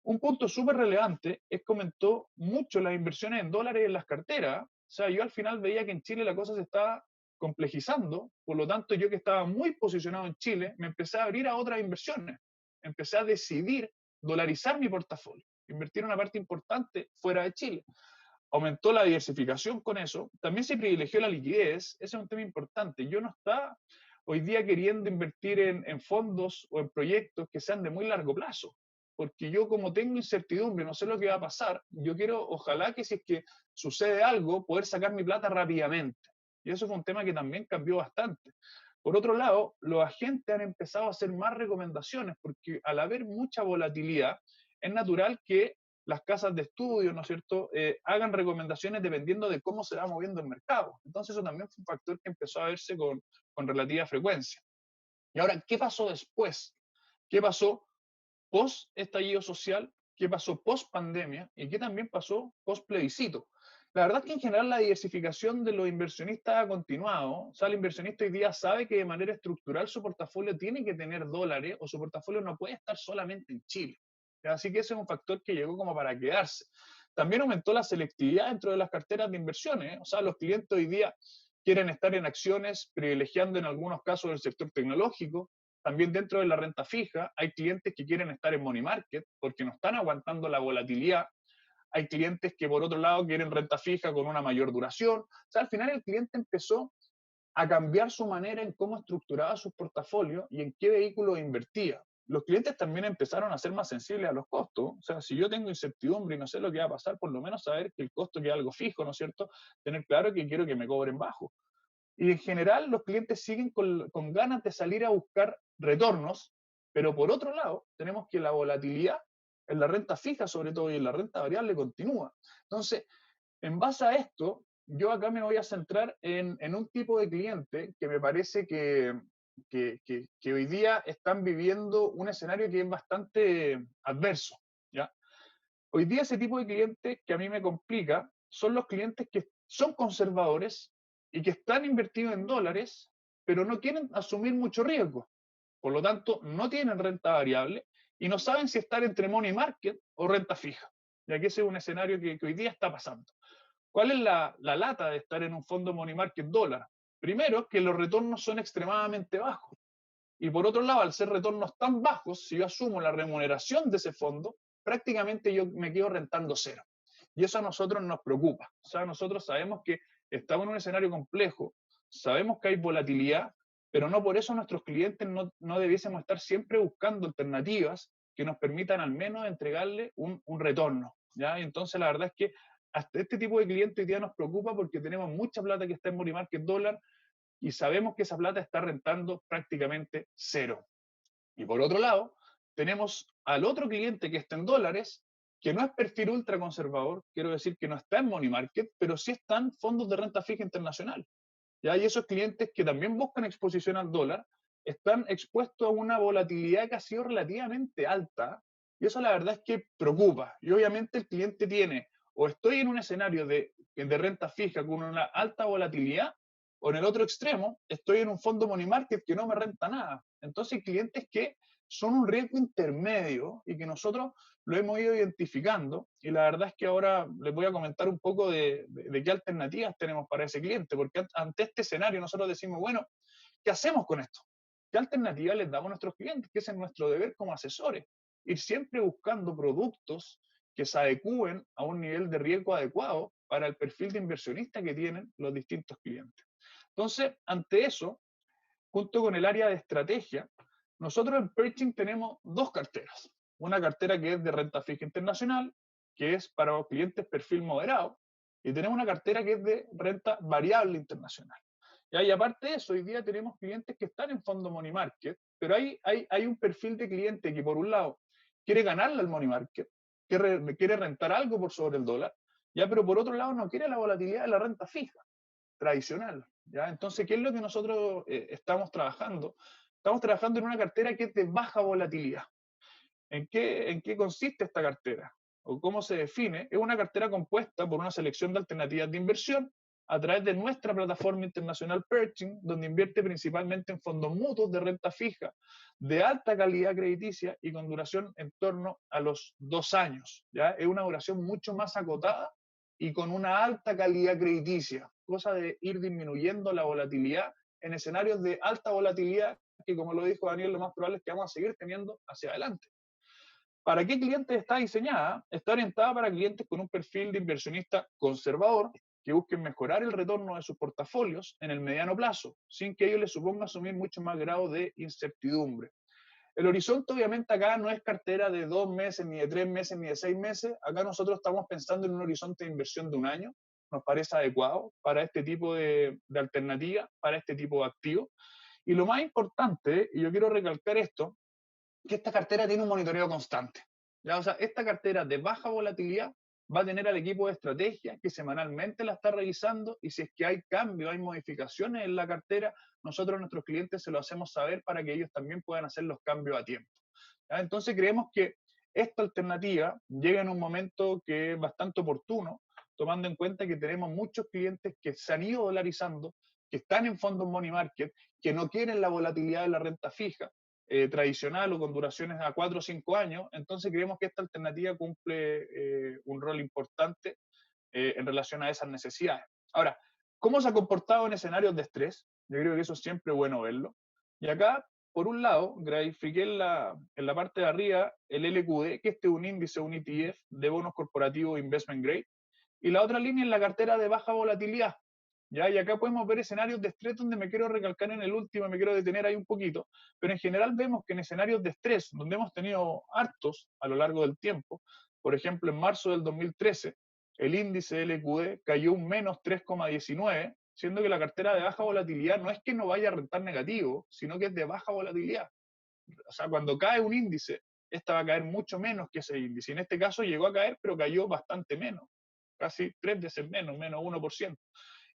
Un punto súper relevante es que aumentó mucho las inversiones en dólares en las carteras. O sea, yo al final veía que en Chile la cosa se estaba complejizando, por lo tanto yo que estaba muy posicionado en Chile, me empecé a abrir a otras inversiones, empecé a decidir dolarizar mi portafolio. invirtieron una parte importante fuera de Chile. Aumentó la diversificación con eso, también se privilegió la liquidez, ese es un tema importante. Yo no está hoy día queriendo invertir en fondos o en proyectos que sean de muy largo plazo, porque yo como tengo incertidumbre, no sé lo que va a pasar, yo quiero, ojalá que si es que sucede algo, poder sacar mi plata rápidamente. Y eso fue un tema que también cambió bastante. Por otro lado, los agentes han empezado a hacer más recomendaciones, porque al haber mucha volatilidad, es natural que las casas de estudio, ¿no es cierto?, hagan recomendaciones dependiendo de cómo se va moviendo el mercado. Entonces eso también fue un factor que empezó a verse con relativa frecuencia. Y ahora, ¿qué pasó después? ¿Qué pasó post estallido social? ¿Qué pasó post pandemia? ¿Y qué también pasó post plebiscito? La verdad es que en general la diversificación de los inversionistas ha continuado. O sea, el inversionista hoy día sabe que de manera estructural su portafolio tiene que tener dólares o su portafolio no puede estar solamente en Chile. Así que ese es un factor que llegó como para quedarse. También aumentó la selectividad dentro de las carteras de inversiones. O sea, los clientes hoy día quieren estar en acciones, privilegiando en algunos casos el sector tecnológico. También dentro de la renta fija hay clientes que quieren estar en money market porque no están aguantando la volatilidad. Hay clientes que por otro lado quieren renta fija con una mayor duración. O sea, al final el cliente empezó a cambiar su manera en cómo estructuraba sus portafolios y en qué vehículos invertía. Los clientes también empezaron a ser más sensibles a los costos. O sea, si yo tengo incertidumbre y no sé lo que va a pasar, por lo menos saber que el costo es algo fijo, ¿no es cierto? Tener claro que quiero que me cobren bajo. Y en general los clientes siguen con ganas de salir a buscar retornos, pero por otro lado tenemos que la volatilidad en la renta fija sobre todo y en la renta variable continúa. Entonces, en base a esto, yo acá me voy a centrar en un tipo de cliente que me parece que hoy día están viviendo un escenario que es bastante adverso, ¿ya? Hoy día ese tipo de clientes que a mí me complica son los clientes que son conservadores y que están invertidos en dólares, pero no quieren asumir mucho riesgo. Por lo tanto, no tienen renta variable y no saben si estar entre money market o renta fija, ya que ese es un escenario que hoy día está pasando. ¿Cuál es la lata de estar en un fondo money market dólar? Primero, que los retornos son extremadamente bajos. Y por otro lado, al ser retornos tan bajos, si yo asumo la remuneración de ese fondo, prácticamente yo me quedo rentando cero. Y eso a nosotros nos preocupa. O sea, nosotros sabemos que estamos en un escenario complejo, sabemos que hay volatilidad, pero no por eso nuestros clientes no debiésemos estar siempre buscando alternativas que nos permitan al menos entregarle un retorno. ¿Ya? Y entonces la verdad es que hasta este tipo de clientes ya nos preocupa porque tenemos mucha plata que está en money market dólar y sabemos que esa plata está rentando prácticamente cero. Y por otro lado, tenemos al otro cliente que está en dólares, que no es perfil ultra conservador, quiero decir que no está en money market, pero sí están fondos de renta fija internacional. ¿Ya? Y esos clientes que también buscan exposición al dólar están expuestos a una volatilidad que ha sido relativamente alta, y eso la verdad es que preocupa. Y obviamente el cliente tiene, o estoy en un escenario de renta fija con una alta volatilidad, o en el otro extremo, estoy en un fondo money market que no me renta nada. Entonces, clientes que son un riesgo intermedio y que nosotros lo hemos ido identificando, y la verdad es que ahora les voy a comentar un poco de qué alternativas tenemos para ese cliente, porque ante este escenario nosotros decimos, bueno, ¿qué hacemos con esto? ¿Qué alternativas les damos a nuestros clientes? Que ese es nuestro deber como asesores, ir siempre buscando productos que se adecúen a un nivel de riesgo adecuado para el perfil de inversionista que tienen los distintos clientes. Entonces, ante eso, junto con el área de estrategia, nosotros en Pershing tenemos dos carteras. Una cartera que es de renta fija internacional, que es para los clientes perfil moderado, y tenemos una cartera que es de renta variable internacional. Y aparte de eso, hoy día tenemos clientes que están en fondo money market, pero hay un perfil de cliente que por un lado quiere ganarle al money market, quiere rentar algo por sobre el dólar, ya, pero por otro lado no quiere la volatilidad de la renta fija tradicional. ¿Ya? Entonces, ¿qué es lo que nosotros estamos trabajando? Estamos trabajando en una cartera que es de baja volatilidad. ¿En qué consiste esta cartera? ¿O cómo se define? Es una cartera compuesta por una selección de alternativas de inversión a través de nuestra plataforma internacional Pershing, donde invierte principalmente en fondos mutuos de renta fija, de alta calidad crediticia y con duración en torno a los 2 años. ¿Ya? Es una duración mucho más acotada y con una alta calidad crediticia, cosa de ir disminuyendo la volatilidad en escenarios de alta volatilidad que, como lo dijo Daniel, lo más probable es que vamos a seguir teniendo hacia adelante. ¿Para qué clientes está diseñada? Está orientada para clientes con un perfil de inversionista conservador que busquen mejorar el retorno de sus portafolios en el mediano plazo, sin que ello les suponga asumir mucho más grado de incertidumbre. El horizonte obviamente acá no es cartera de 2 meses, ni de 3 meses, ni de 6 meses. Acá nosotros estamos pensando en un horizonte de inversión de un año. Nos parece adecuado para este tipo de alternativa, para este tipo de activo. Y lo más importante, y yo quiero recalcar esto, que esta cartera tiene un monitoreo constante. ¿Ya? O sea, esta cartera de baja volatilidad va a tener al equipo de estrategia que semanalmente la está revisando y si es que hay cambios, hay modificaciones en la cartera, nosotros a nuestros clientes se lo hacemos saber para que ellos también puedan hacer los cambios a tiempo. ¿Ya? Entonces creemos que esta alternativa llega en un momento que es bastante oportuno, tomando en cuenta que tenemos muchos clientes que se han ido dolarizando, que están en fondos money market, que no quieren la volatilidad de la renta fija, tradicional o con duraciones a 4 o 5 años, entonces creemos que esta alternativa cumple un rol importante en relación a esas necesidades. Ahora, ¿cómo se ha comportado en escenarios de estrés? Yo creo que eso es siempre bueno verlo. Y acá, por un lado, grafiqué en la parte de arriba el LQD, que este es un índice, un ETF de bonos corporativos investment grade, y la otra línea es la cartera de baja volatilidad. ¿Ya? Y acá podemos ver escenarios de estrés donde me quiero recalcar en el último, me quiero detener ahí un poquito, pero en general vemos que en escenarios de estrés, donde hemos tenido hartos a lo largo del tiempo, por ejemplo, en marzo del 2013, el índice LQD cayó un menos 3,19, siendo que la cartera de baja volatilidad no es que no vaya a rentar negativo, sino que es de baja volatilidad. O sea, cuando cae un índice, esta va a caer mucho menos que ese índice. En este caso llegó a caer, pero cayó bastante menos, casi 3 veces menos, menos 1%.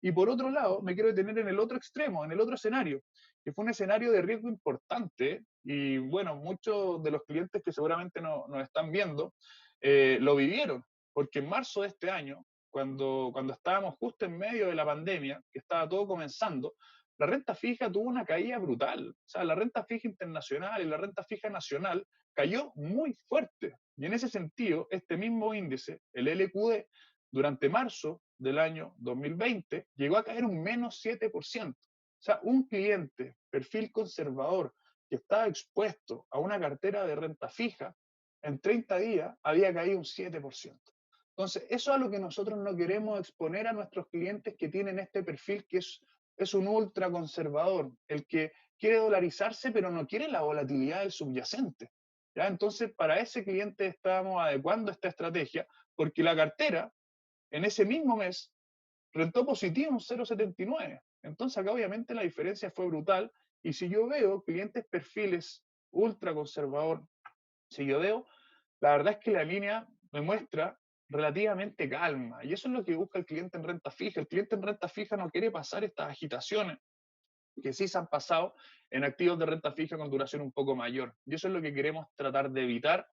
Y por otro lado, me quiero detener en el otro extremo, en el otro escenario, que fue un escenario de riesgo importante y bueno, muchos de los clientes que seguramente nos están viendo lo vivieron, porque en marzo de este año, cuando estábamos justo en medio de la pandemia, que estaba todo comenzando, la renta fija tuvo una caída brutal. O sea, la renta fija internacional y la renta fija nacional cayó muy fuerte. Y en ese sentido, este mismo índice, el LQD, durante marzo del año 2020 llegó a caer un menos 7%. O sea, un cliente, perfil conservador, que estaba expuesto a una cartera de renta fija, en 30 días había caído un 7%. Entonces, eso es a lo que nosotros no queremos exponer a nuestros clientes que tienen este perfil que es un ultra conservador, el que quiere dolarizarse pero no quiere la volatilidad del subyacente. ¿Ya? Entonces, para ese cliente estamos adecuando esta estrategia porque la cartera en ese mismo mes rentó positivo un 0,79. Entonces acá obviamente la diferencia fue brutal. Y si yo veo clientes perfiles ultra conservador, si yo veo, la verdad es que la línea me muestra relativamente calma. Y eso es lo que busca el cliente en renta fija. El cliente en renta fija no quiere pasar estas agitaciones que sí se han pasado en activos de renta fija con duración un poco mayor. Y eso es lo que queremos tratar de evitar.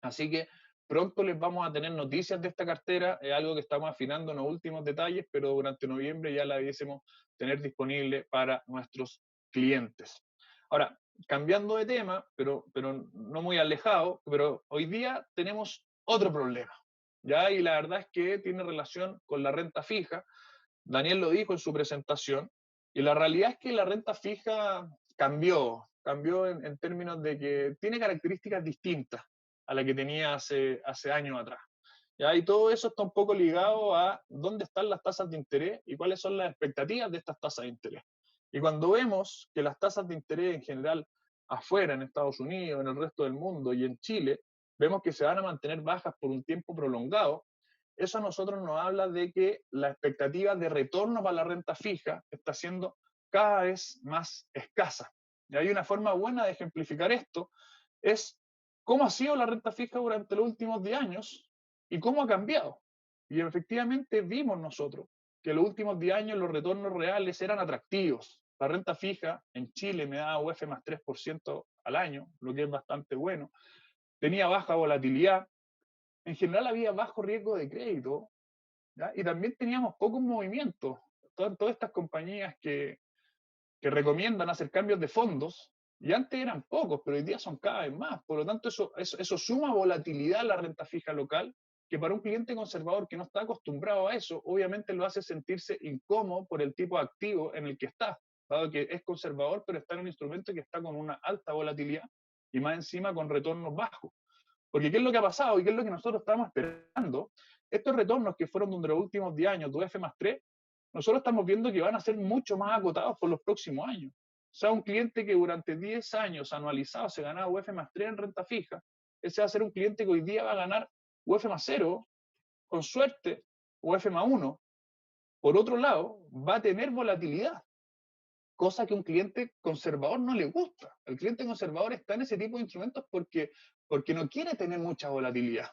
Así que pronto les vamos a tener noticias de esta cartera, es algo que estamos afinando en los últimos detalles, pero durante noviembre ya la debiésemos tener disponible para nuestros clientes. Ahora, cambiando de tema, pero no muy alejado, pero hoy día tenemos otro problema, ¿ya? Y la verdad es que tiene relación con la renta fija. Daniel lo dijo en su presentación, y la realidad es que la renta fija cambió en términos de que tiene características distintas a la que tenía hace años atrás. ¿Ya? Y todo eso está un poco ligado a dónde están las tasas de interés y cuáles son las expectativas de estas tasas de interés. Y cuando vemos que las tasas de interés en general afuera, en Estados Unidos, en el resto del mundo y en Chile, vemos que se van a mantener bajas por un tiempo prolongado, eso a nosotros nos habla de que la expectativa de retorno para la renta fija está siendo cada vez más escasa. Y hay una forma buena de ejemplificar esto, es cómo ha sido la renta fija durante los últimos 10 años y cómo ha cambiado. Y efectivamente vimos nosotros que en los últimos 10 años los retornos reales eran atractivos. La renta fija en Chile me da UF más 3% al año, lo que es bastante bueno. Tenía baja volatilidad, en general había bajo riesgo de crédito, ¿ya? Y también teníamos pocos movimientos. Todas estas compañías que recomiendan hacer cambios de fondos, y antes eran pocos, pero hoy día son cada vez más. Por lo tanto, eso suma volatilidad a la renta fija local, que para un cliente conservador que no está acostumbrado a eso, obviamente lo hace sentirse incómodo por el tipo de activo en el que está, dado que es conservador, pero está en un instrumento que está con una alta volatilidad y más encima con retornos bajos. Porque ¿qué es lo que ha pasado y qué es lo que nosotros estamos esperando? Estos retornos que fueron durante los últimos 10 años, tu F más 3, nosotros estamos viendo que van a ser mucho más acotados por los próximos años. O sea, un cliente que durante 10 años anualizados se ganaba UF más 3 en renta fija, ese va a ser un cliente que hoy día va a ganar UF más 0, con suerte, UF más 1. Por otro lado, va a tener volatilidad, cosa que a un cliente conservador no le gusta. El cliente conservador está en ese tipo de instrumentos porque no quiere tener mucha volatilidad.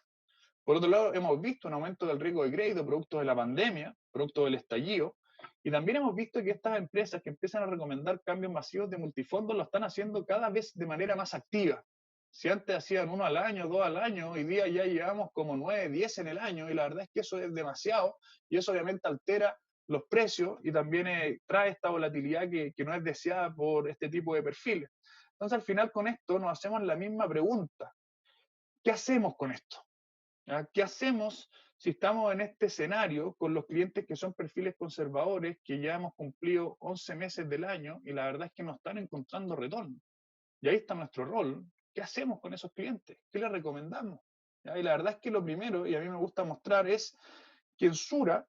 Por otro lado, hemos visto un aumento del riesgo de crédito producto de la pandemia, producto del estallido, y también hemos visto que estas empresas que empiezan a recomendar cambios masivos de multifondos lo están haciendo cada vez de manera más activa. Si antes hacían uno al año, dos al año, hoy día ya llevamos como 9, 10 en el año, y la verdad es que eso es demasiado, y eso obviamente altera los precios y también trae esta volatilidad que no es deseada por este tipo de perfiles. Entonces, al final con esto nos hacemos la misma pregunta. ¿Qué hacemos con esto? ¿Ya? ¿Qué hacemos si estamos en este escenario con los clientes que son perfiles conservadores, que ya hemos cumplido 11 meses del año y la verdad es que no están encontrando retorno? Y ahí está nuestro rol. ¿Qué hacemos con esos clientes? ¿Qué les recomendamos? ¿Ya? Y la verdad es que lo primero, y a mí me gusta mostrar, es que en Sura,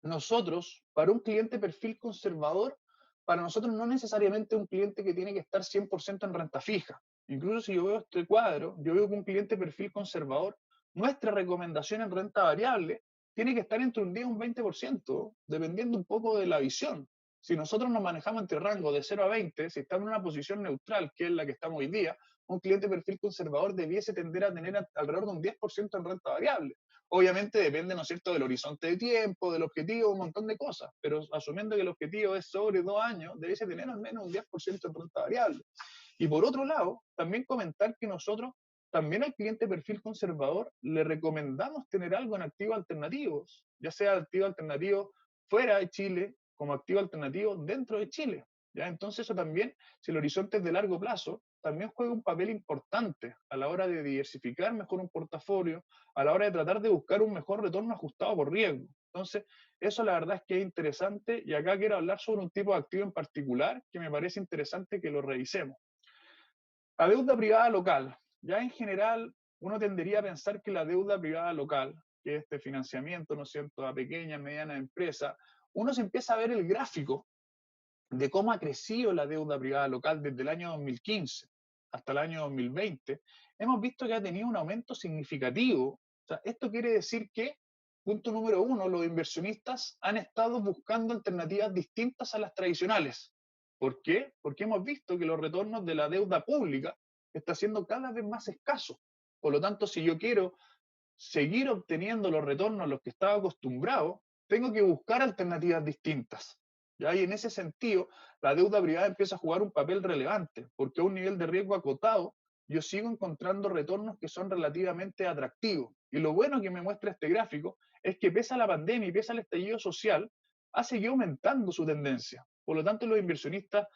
nosotros, para un cliente perfil conservador, para nosotros no necesariamente un cliente que tiene que estar 100% en renta fija. Incluso si yo veo este cuadro, yo veo que un cliente perfil conservador, nuestra recomendación en renta variable tiene que estar entre un 10 y un 20%, dependiendo un poco de la visión. Si nosotros nos manejamos entre rango de 0 a 20, si estamos en una posición neutral, que es la que estamos hoy día, un cliente perfil conservador debiese tender a tener alrededor de un 10% en renta variable. Obviamente depende, ¿no es cierto?, del horizonte de tiempo, del objetivo, un montón de cosas, pero asumiendo que el objetivo es sobre 2 años, debiese tener al menos un 10% en renta variable. Y por otro lado, también comentar que nosotros también al cliente perfil conservador le recomendamos tener algo en activos alternativos, ya sea activo alternativo fuera de Chile como activo alternativo dentro de Chile. ¿Ya? Entonces eso también, si el horizonte es de largo plazo, también juega un papel importante a la hora de diversificar mejor un portafolio, a la hora de tratar de buscar un mejor retorno ajustado por riesgo. Entonces, eso la verdad es que es interesante y acá quiero hablar sobre un tipo de activo en particular que me parece interesante que lo revisemos. La deuda privada local. Ya en general, uno tendería a pensar que la deuda privada local, que es este financiamiento, ¿no es cierto?, a pequeñas, medianas empresas, uno se empieza a ver el gráfico de cómo ha crecido la deuda privada local desde el año 2015 hasta el año 2020, hemos visto que ha tenido un aumento significativo. O sea, esto quiere decir que, punto número uno, los inversionistas han estado buscando alternativas distintas a las tradicionales. ¿Por qué? Porque hemos visto que los retornos de la deuda pública están siendo cada vez más escasos. Por lo tanto, si yo quiero seguir obteniendo los retornos a los que estaba acostumbrado, tengo que buscar alternativas distintas. ¿Ya? Y en ese sentido, la deuda privada empieza a jugar un papel relevante, porque a un nivel de riesgo acotado, yo sigo encontrando retornos que son relativamente atractivos. Y lo bueno que me muestra este gráfico es que pese a la pandemia y pese al estallido social, ha seguido aumentando su tendencia. Por lo tanto, los inversionistas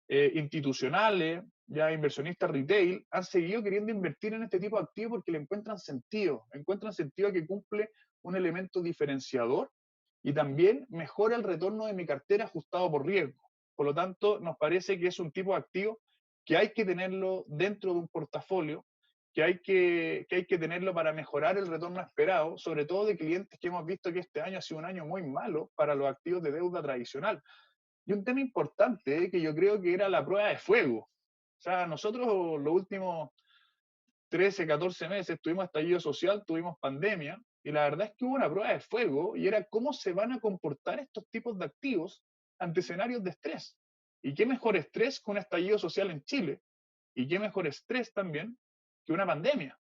institucionales, ya inversionistas retail, han seguido queriendo invertir en este tipo de activos porque le encuentran sentido a que cumple un elemento diferenciador y también mejora el retorno de mi cartera ajustado por riesgo. Por lo tanto, nos parece que es un tipo de activo que hay que tenerlo dentro de un portafolio, que hay que tenerlo para mejorar el retorno esperado, sobre todo de clientes que hemos visto que este año ha sido un año muy malo para los activos de deuda tradicional. Y un tema importante, que yo creo que era la prueba de fuego. O sea, nosotros los últimos 13, 14 meses tuvimos estallido social, tuvimos pandemia, y la verdad es que hubo una prueba de fuego y era cómo se van a comportar estos tipos de activos ante escenarios de estrés. Y qué mejor estrés que un estallido social en Chile, y qué mejor estrés también que una pandemia.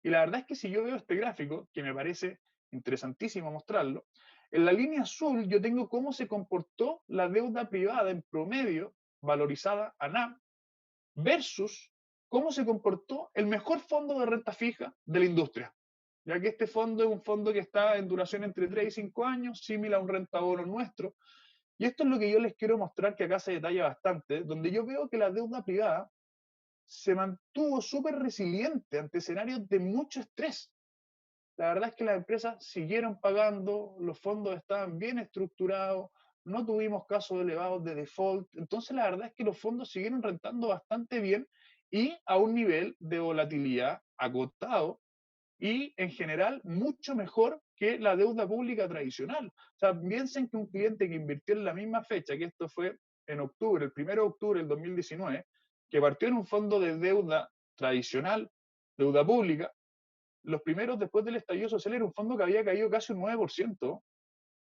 Y la verdad es que si yo veo este gráfico, que me parece interesantísimo mostrarlo, en la línea azul yo tengo cómo se comportó la deuda privada en promedio, valorizada a NAV, versus cómo se comportó el mejor fondo de renta fija de la industria. Ya que este fondo es un fondo que está en duración entre 3 y 5 años, similar a un rentabono nuestro. Y esto es lo que yo les quiero mostrar, que acá se detalla bastante, donde yo veo que la deuda privada se mantuvo súper resiliente ante escenarios de mucho estrés. La verdad es que las empresas siguieron pagando, los fondos estaban bien estructurados, no tuvimos casos elevados de default, entonces la verdad es que los fondos siguieron rentando bastante bien y a un nivel de volatilidad acotado y en general mucho mejor que la deuda pública tradicional. O sea, piensen que un cliente que invirtió en la misma fecha, que esto fue en octubre, el 1 de octubre del 2019, que partió en un fondo de deuda tradicional, deuda pública, los primeros después del estallido social era un fondo que había caído casi un 9%,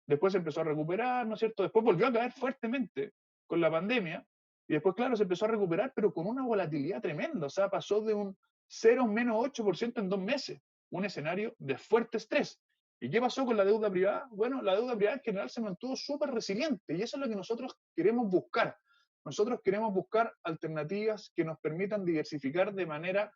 después se empezó a recuperar, ¿no es cierto? Después volvió a caer fuertemente con la pandemia, y después, claro, se empezó a recuperar, pero con una volatilidad tremenda, o sea, pasó de un 0 menos 8% en 2 meses, un escenario de fuerte estrés. ¿Y qué pasó con la deuda privada? Bueno, la deuda privada en general se mantuvo súper resiliente, y eso es lo que nosotros queremos buscar. Nosotros queremos buscar alternativas que nos permitan diversificar de manera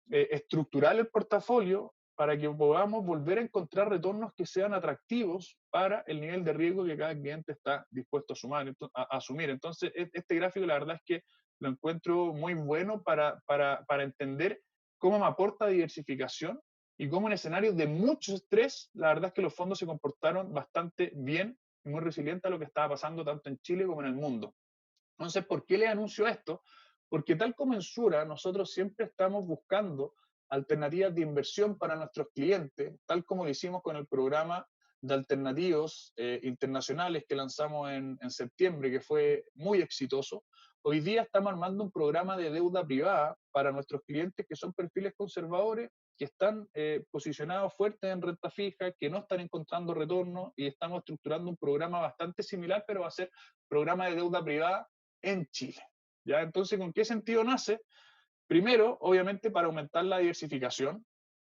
estructurar el portafolio para que podamos volver a encontrar retornos que sean atractivos para el nivel de riesgo que cada cliente está dispuesto a asumir. Entonces, este gráfico la verdad es que lo encuentro muy bueno para entender cómo me aporta diversificación y cómo en escenarios de mucho estrés, la verdad es que los fondos se comportaron bastante bien y muy resilientes a lo que estaba pasando tanto en Chile como en el mundo. Entonces, ¿por qué les anuncio esto? Porque tal como en Sura, nosotros siempre estamos buscando alternativas de inversión para nuestros clientes, tal como lo hicimos con el programa de alternativos internacionales que lanzamos en septiembre, que fue muy exitoso. Hoy día estamos armando un programa de deuda privada para nuestros clientes que son perfiles conservadores, que están posicionados fuertes en renta fija, que no están encontrando retorno, y estamos estructurando un programa bastante similar, pero va a ser programa de deuda privada en Chile. ¿Ya? Entonces, ¿con qué sentido nace? Primero, obviamente, para aumentar la diversificación,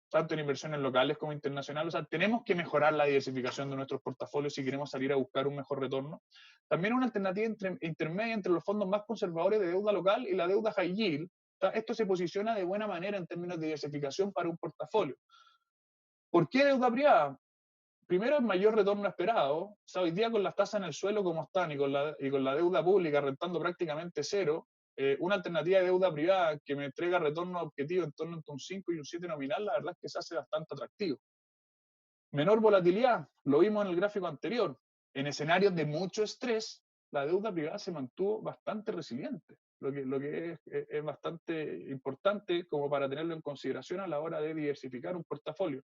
tanto en inversiones locales como internacionales. O sea, tenemos que mejorar la diversificación de nuestros portafolios si queremos salir a buscar un mejor retorno. También una alternativa intermedia entre los fondos más conservadores de deuda local y la deuda high yield. Esto se posiciona de buena manera en términos de diversificación para un portafolio. ¿Por qué deuda privada? Primero, el mayor retorno esperado. O sea, hoy día con las tasas en el suelo como están y con la deuda pública rentando prácticamente cero, una alternativa de deuda privada que me entrega retorno objetivo en torno entre un 5 y un 7 nominal, la verdad es que se hace bastante atractivo. Menor volatilidad, lo vimos en el gráfico anterior. En escenarios de mucho estrés, la deuda privada se mantuvo bastante resiliente, lo que es bastante importante como para tenerlo en consideración a la hora de diversificar un portafolio.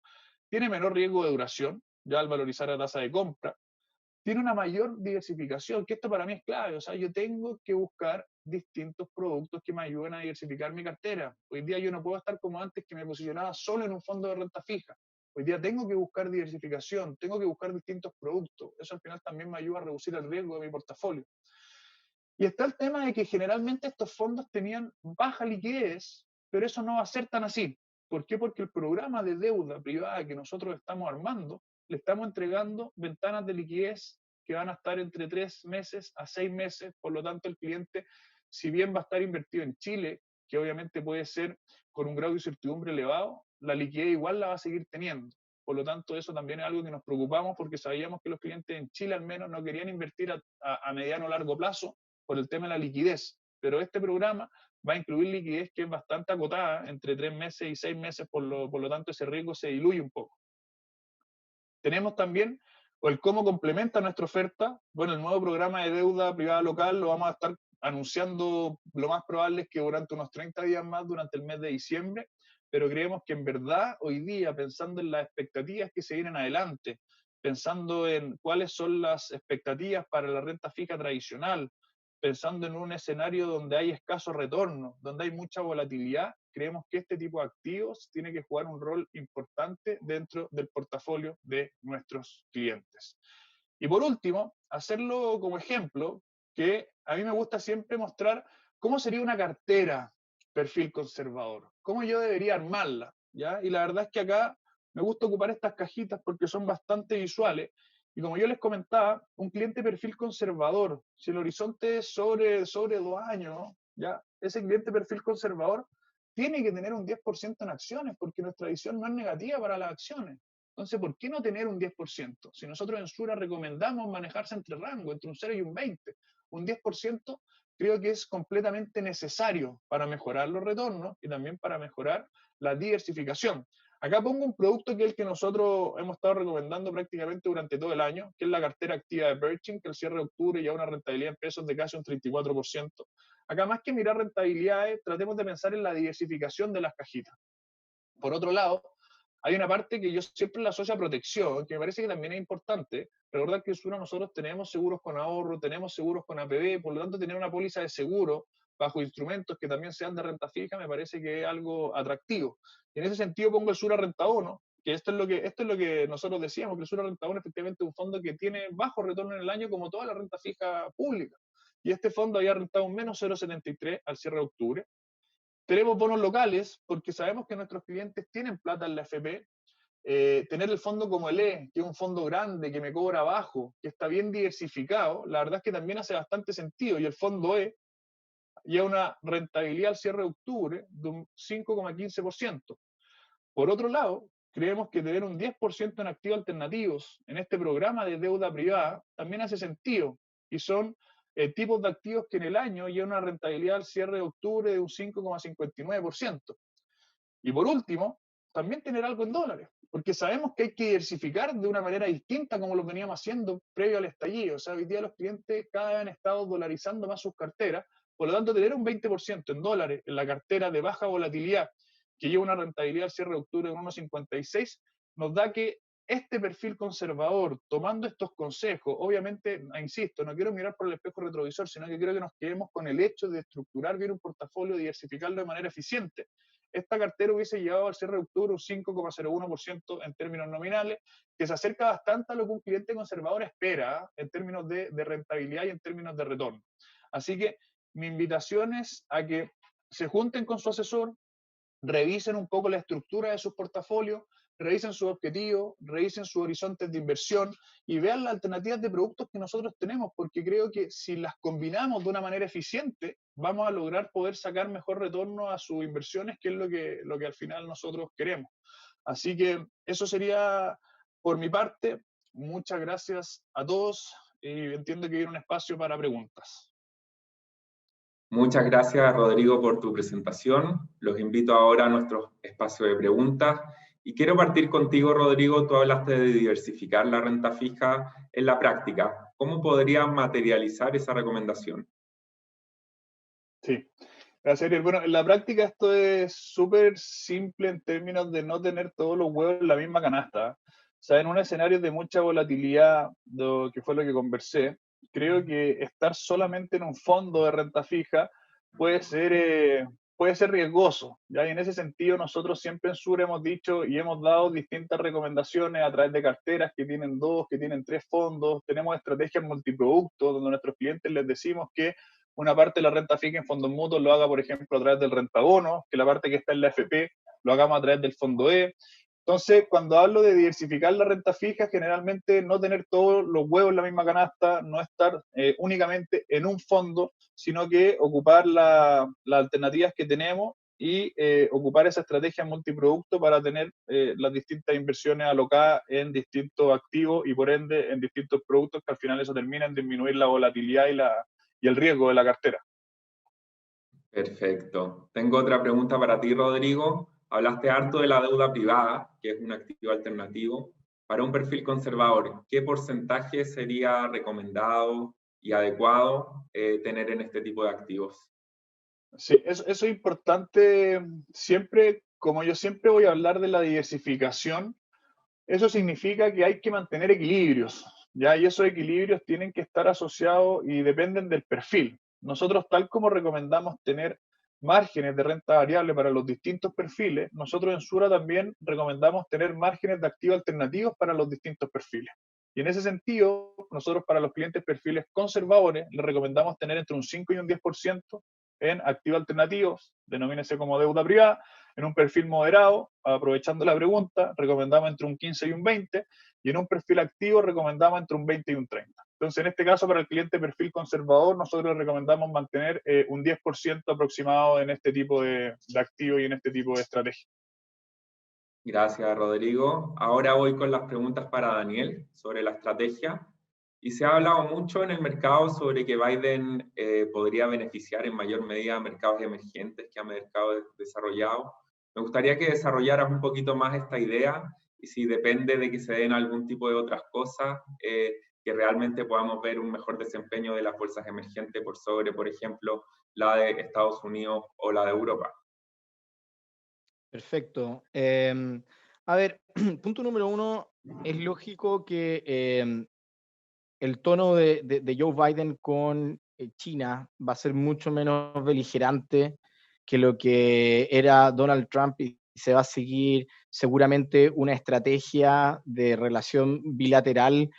Tiene menor riesgo de duración, ya al valorizar la tasa de compra. Tiene una mayor diversificación, que esto para mí es clave. O sea, yo tengo que buscar distintos productos que me ayuden a diversificar mi cartera. Hoy día yo no puedo estar como antes, que me posicionaba solo en un fondo de renta fija. Hoy día tengo que buscar diversificación, tengo que buscar distintos productos. Eso al final también me ayuda a reducir el riesgo de mi portafolio. Y está el tema de que generalmente estos fondos tenían baja liquidez, pero eso no va a ser tan así. ¿Por qué? Porque el programa de deuda privada que nosotros estamos armando, le estamos entregando ventanas de liquidez que van a estar entre 3 meses a 6 meses. Por lo tanto, el cliente, si bien va a estar invertido en Chile, que obviamente puede ser con un grado de incertidumbre elevado, la liquidez igual la va a seguir teniendo. Por lo tanto, eso también es algo que nos preocupamos, porque sabíamos que los clientes en Chile al menos no querían invertir a mediano o largo plazo por el tema de la liquidez. Pero este programa va a incluir liquidez que es bastante acotada, entre 3 meses y 6 meses, por lo tanto ese riesgo se diluye un poco. Tenemos también el cómo complementa nuestra oferta. Bueno, el nuevo programa de deuda privada local lo vamos a estar anunciando, lo más probable es que durante unos 30 días más, durante el mes de diciembre, pero creemos que en verdad hoy día, pensando en las expectativas que se vienen adelante, pensando en cuáles son las expectativas para la renta fija tradicional, pensando en un escenario donde hay escaso retorno, donde hay mucha volatilidad, creemos que este tipo de activos tiene que jugar un rol importante dentro del portafolio de nuestros clientes. Y por último, hacerlo como ejemplo, que a mí me gusta siempre mostrar cómo sería una cartera perfil conservador, cómo yo debería armarla, ¿ya? Y la verdad es que acá me gusta ocupar estas cajitas porque son bastante visuales. Y como yo les comentaba, un cliente perfil conservador, si el horizonte es sobre 2 años, ¿ya? Ese cliente perfil conservador tiene que tener un 10% en acciones, porque nuestra visión no es negativa para las acciones. Entonces, ¿por qué no tener un 10%? Si nosotros en Sura recomendamos manejarse entre rango, entre un 0 y un 20, un 10% creo que es completamente necesario para mejorar los retornos y también para mejorar la diversificación. Acá pongo un producto que es el que nosotros hemos estado recomendando prácticamente durante todo el año, que es la cartera activa de Pershing, que al cierre de octubre ya una rentabilidad en pesos de casi un 34%. Acá más que mirar rentabilidades, tratemos de pensar en la diversificación de las cajitas. Por otro lado, hay una parte que yo siempre la asocio a protección, que me parece que también es importante. Recordar que en Sura nosotros tenemos seguros con ahorro, tenemos seguros con APB, por lo tanto tener una póliza de seguro bajo instrumentos que también sean de renta fija me parece que es algo atractivo. Y en ese sentido pongo el Sura Renta Bono, que esto es lo que nosotros decíamos, que el Sura Renta Bono efectivamente es un fondo que tiene bajo retorno en el año como toda la renta fija pública. Y este fondo había rentado un menos 0,73 al cierre de octubre. Tenemos bonos locales porque sabemos que nuestros clientes tienen plata en la FP. Tener el fondo como el E, que es un fondo grande, que me cobra bajo, que está bien diversificado, la verdad es que también hace bastante sentido. Y el fondo E lleva una rentabilidad al cierre de octubre de un 5,15%. Por otro lado, creemos que tener un 10% en activos alternativos en este programa de deuda privada también hace sentido. Y son tipos de activos que en el año llevan una rentabilidad al cierre de octubre de un 5,59%. Y por último, también tener algo en dólares, porque sabemos que hay que diversificar de una manera distinta como lo veníamos haciendo previo al estallido. O sea, hoy día los clientes cada vez han estado dolarizando más sus carteras, por lo tanto, tener un 20% en dólares en la cartera de baja volatilidad, que lleva una rentabilidad al cierre de octubre de 1,56, nos da que este perfil conservador, tomando estos consejos, obviamente, insisto, no quiero mirar por el espejo retrovisor, sino que quiero que nos quedemos con el hecho de estructurar bien un portafolio, diversificarlo de manera eficiente. Esta cartera hubiese llevado al cierre de octubre un 5,01% en términos nominales, que se acerca bastante a lo que un cliente conservador espera en términos de rentabilidad y en términos de retorno. Así que mi invitación es a que se junten con su asesor, revisen un poco la estructura de sus portafolios, revisen sus objetivos, revisen sus horizontes de inversión y vean las alternativas de productos que nosotros tenemos, porque creo que si las combinamos de una manera eficiente, vamos a lograr poder sacar mejor retorno a sus inversiones, que es lo que al final nosotros queremos. Así que eso sería por mi parte. Muchas gracias a todos y entiendo que hay un espacio para preguntas. Muchas gracias, Rodrigo, por tu presentación. Los invito ahora a nuestro espacio de preguntas. Y quiero partir contigo, Rodrigo. Tú hablaste de diversificar la renta fija en la práctica. ¿Cómo podrías materializar esa recomendación? Sí, gracias, Ariel. Bueno, en la práctica esto es súper simple en términos de no tener todos los huevos en la misma canasta. O sea, en un escenario de mucha volatilidad, que fue lo que conversé, creo que estar solamente en un fondo de renta fija puede ser riesgoso. ¿Ya? Y en ese sentido, nosotros siempre en Sur hemos dicho y hemos dado distintas recomendaciones a través de carteras que tienen 2, que tienen 3 fondos. Tenemos estrategias multiproductos donde a nuestros clientes les decimos que una parte de la renta fija en fondos mutuos lo haga, por ejemplo, a través del rentabono, que la parte que está en la FP lo hagamos a través del fondo E. Entonces, cuando hablo de diversificar la renta fija, generalmente no tener todos los huevos en la misma canasta, no estar únicamente en un fondo, sino que ocupar las alternativas que tenemos y ocupar esa estrategia multiproducto para tener las distintas inversiones alocadas en distintos activos y por ende en distintos productos que al final eso termina en disminuir la volatilidad y el riesgo de la cartera. Perfecto. Tengo otra pregunta para ti, Rodrigo. Hablaste harto de la deuda privada, que es un activo alternativo. Para un perfil conservador, ¿qué porcentaje sería recomendado y adecuado tener en este tipo de activos? Sí, eso es importante. Siempre, como yo siempre voy a hablar de la diversificación, eso significa que hay que mantener equilibrios, ¿ya? Y esos equilibrios tienen que estar asociados y dependen del perfil. Nosotros, tal como recomendamos tener márgenes de renta variable para los distintos perfiles, nosotros en Sura también recomendamos tener márgenes de activos alternativos para los distintos perfiles. Y en ese sentido, nosotros para los clientes perfiles conservadores les recomendamos tener entre un 5 y un 10% en activos alternativos, denomínese como deuda privada. En un perfil moderado, aprovechando la pregunta, recomendamos entre un 15 y un 20, y en un perfil activo recomendamos entre un 20 y un 30. Entonces, en este caso, para el cliente perfil conservador, nosotros recomendamos mantener un 10% aproximado en este tipo de activo y en este tipo de estrategia. Gracias, Rodrigo. Ahora voy con las preguntas para Daniel sobre la estrategia. Y se ha hablado mucho en el mercado sobre que Biden podría beneficiar en mayor medida a mercados emergentes que a mercados desarrollados. Me gustaría que desarrollaras un poquito más esta idea y si depende de que se den algún tipo de otras cosas, ¿qué que realmente podamos ver un mejor desempeño de las bolsas emergentes por sobre, por ejemplo, la de Estados Unidos o la de Europa. Perfecto. A ver, punto número uno, es lógico que el tono de Joe Biden con China va a ser mucho menos beligerante que lo que era Donald Trump y se va a seguir seguramente una estrategia de relación bilateral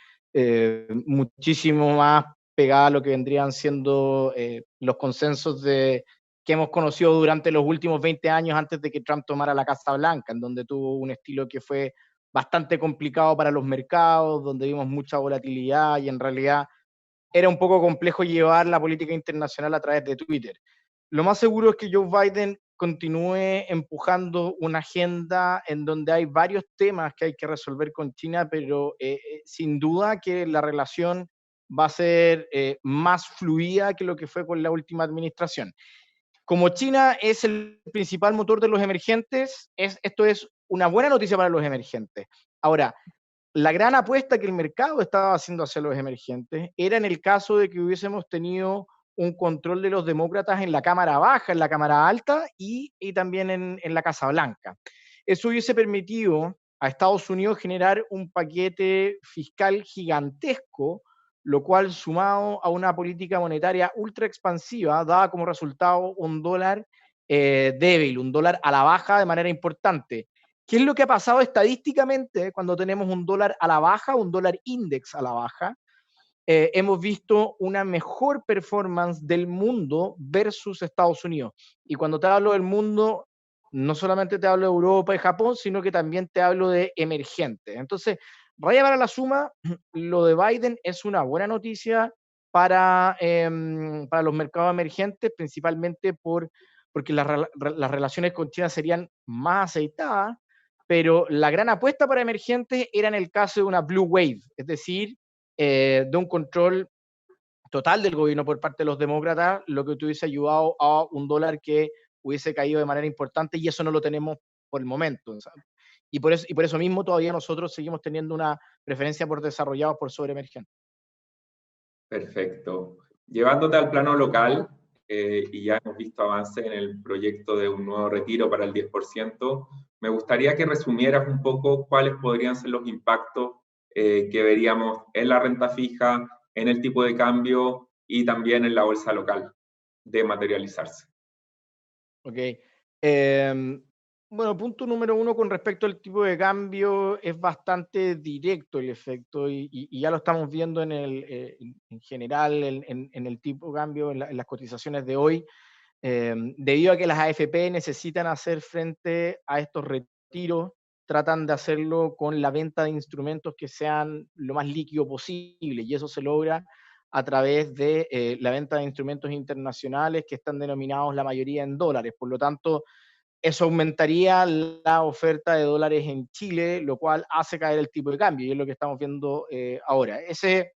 muchísimo más pegada a lo que vendrían siendo los consensos que hemos conocido durante los últimos 20 años antes de que Trump tomara la Casa Blanca, en donde tuvo un estilo que fue bastante complicado para los mercados, donde vimos mucha volatilidad y en realidad era un poco complejo llevar la política internacional a través de Twitter. Lo más seguro es que Joe Biden continúe empujando una agenda en donde hay varios temas que hay que resolver con China, pero sin duda que la relación va a ser más fluida que lo que fue con la última administración. Como China es el principal motor de los emergentes, esto es una buena noticia para los emergentes. Ahora, la gran apuesta que el mercado estaba haciendo hacia los emergentes era en el caso de que hubiésemos tenido un control de los demócratas en la Cámara Baja, en la Cámara Alta y también en la Casa Blanca. Eso hubiese permitido a Estados Unidos generar un paquete fiscal gigantesco, lo cual sumado a una política monetaria ultra expansiva daba como resultado un dólar débil, un dólar a la baja de manera importante. ¿Qué es lo que ha pasado estadísticamente cuando tenemos un dólar a la baja, un dólar index a la baja? Hemos visto una mejor performance del mundo versus Estados Unidos. Y cuando te hablo del mundo, no solamente te hablo de Europa y Japón, sino que también te hablo de emergentes. Entonces, vaya para la suma, lo de Biden es una buena noticia para los mercados emergentes, principalmente porque las relaciones con China serían más aceitadas, pero la gran apuesta para emergentes era en el caso de una blue wave, es decir, de un control total del gobierno por parte de los demócratas, lo que hubiese ayudado a un dólar que hubiese caído de manera importante y eso no lo tenemos por el momento. ¿Sabes? Y por eso mismo todavía nosotros seguimos teniendo una preferencia por desarrollados por sobre emergentes. Perfecto. Llevándote al plano local, y ya hemos visto avances en el proyecto de un nuevo retiro para el 10%, me gustaría que resumieras un poco cuáles podrían ser los impactos que veríamos en la renta fija, en el tipo de cambio y también en la bolsa local de materializarse. Ok. Bueno, punto número uno con respecto al tipo de cambio, es bastante directo el efecto y ya lo estamos viendo en general en el tipo de cambio, en las cotizaciones de hoy, debido a que las AFP necesitan hacer frente a estos retiros, tratan de hacerlo con la venta de instrumentos que sean lo más líquido posible y eso se logra a través de la venta de instrumentos internacionales que están denominados la mayoría en dólares. Por lo tanto, eso aumentaría la oferta de dólares en Chile, lo cual hace caer el tipo de cambio, y es lo que estamos viendo ahora. Ese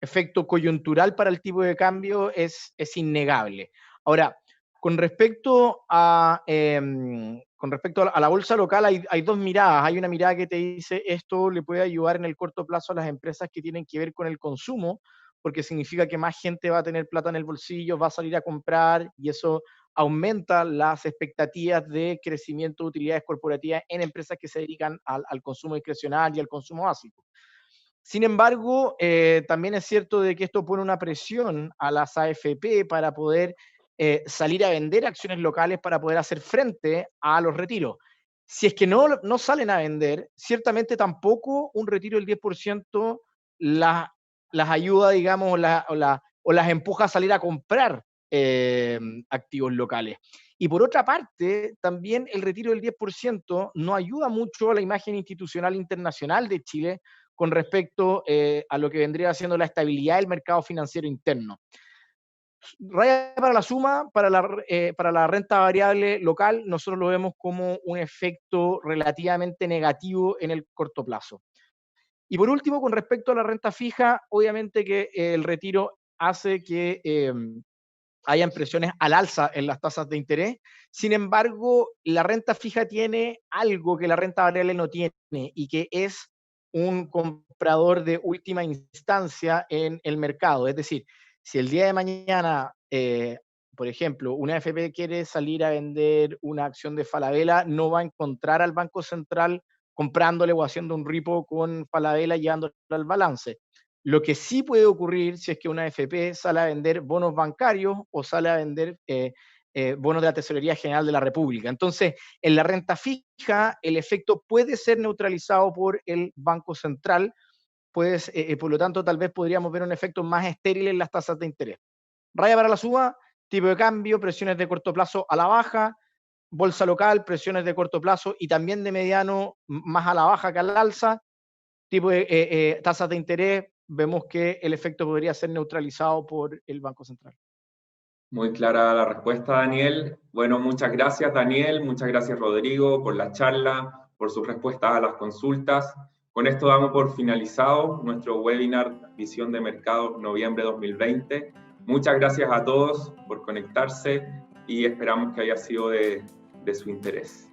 efecto coyuntural para el tipo de cambio es innegable. Ahora, con respecto a la bolsa local, hay dos miradas. Hay una mirada que te dice esto le puede ayudar en el corto plazo a las empresas que tienen que ver con el consumo, porque significa que más gente va a tener plata en el bolsillo, va a salir a comprar y eso aumenta las expectativas de crecimiento de utilidades corporativas en empresas que se dedican al consumo discrecional y al consumo básico. Sin embargo, también es cierto de que esto pone una presión a las AFP para poder salir a vender acciones locales para poder hacer frente a los retiros. Si es que no salen a vender, ciertamente tampoco un retiro del 10% las ayuda, digamos, o las empuja a salir a comprar activos locales. Y por otra parte, también el retiro del 10% no ayuda mucho a la imagen institucional internacional de Chile con respecto a lo que vendría siendo la estabilidad del mercado financiero interno. Raya para la suma, para la renta variable local, nosotros lo vemos como un efecto relativamente negativo en el corto plazo. Y por último, con respecto a la renta fija, obviamente que el retiro hace que hayan presiones al alza en las tasas de interés. Sin embargo, la renta fija tiene algo que la renta variable no tiene y que es un comprador de última instancia en el mercado. Es decir, si el día de mañana, por ejemplo, una AFP quiere salir a vender una acción de Falabella, no va a encontrar al Banco Central comprándole o haciendo un repo con Falabella y llevándolo al balance. Lo que sí puede ocurrir si es que una AFP sale a vender bonos bancarios o sale a vender bonos de la Tesorería General de la República. Entonces, en la renta fija, el efecto puede ser neutralizado por el Banco Central, pues, por lo tanto, tal vez podríamos ver un efecto más estéril en las tasas de interés. Raya para la suba, tipo de cambio, presiones de corto plazo a la baja, bolsa local, presiones de corto plazo y también de mediano más a la baja que al alza, tipo de tasas de interés, vemos que el efecto podría ser neutralizado por el Banco Central. Muy clara la respuesta, Daniel. Bueno, muchas gracias, Daniel. Muchas gracias, Rodrigo, por la charla, por sus respuestas a las consultas. Con esto damos por finalizado nuestro webinar Visión de Mercado noviembre 2020. Muchas gracias a todos por conectarse y esperamos que haya sido de su interés.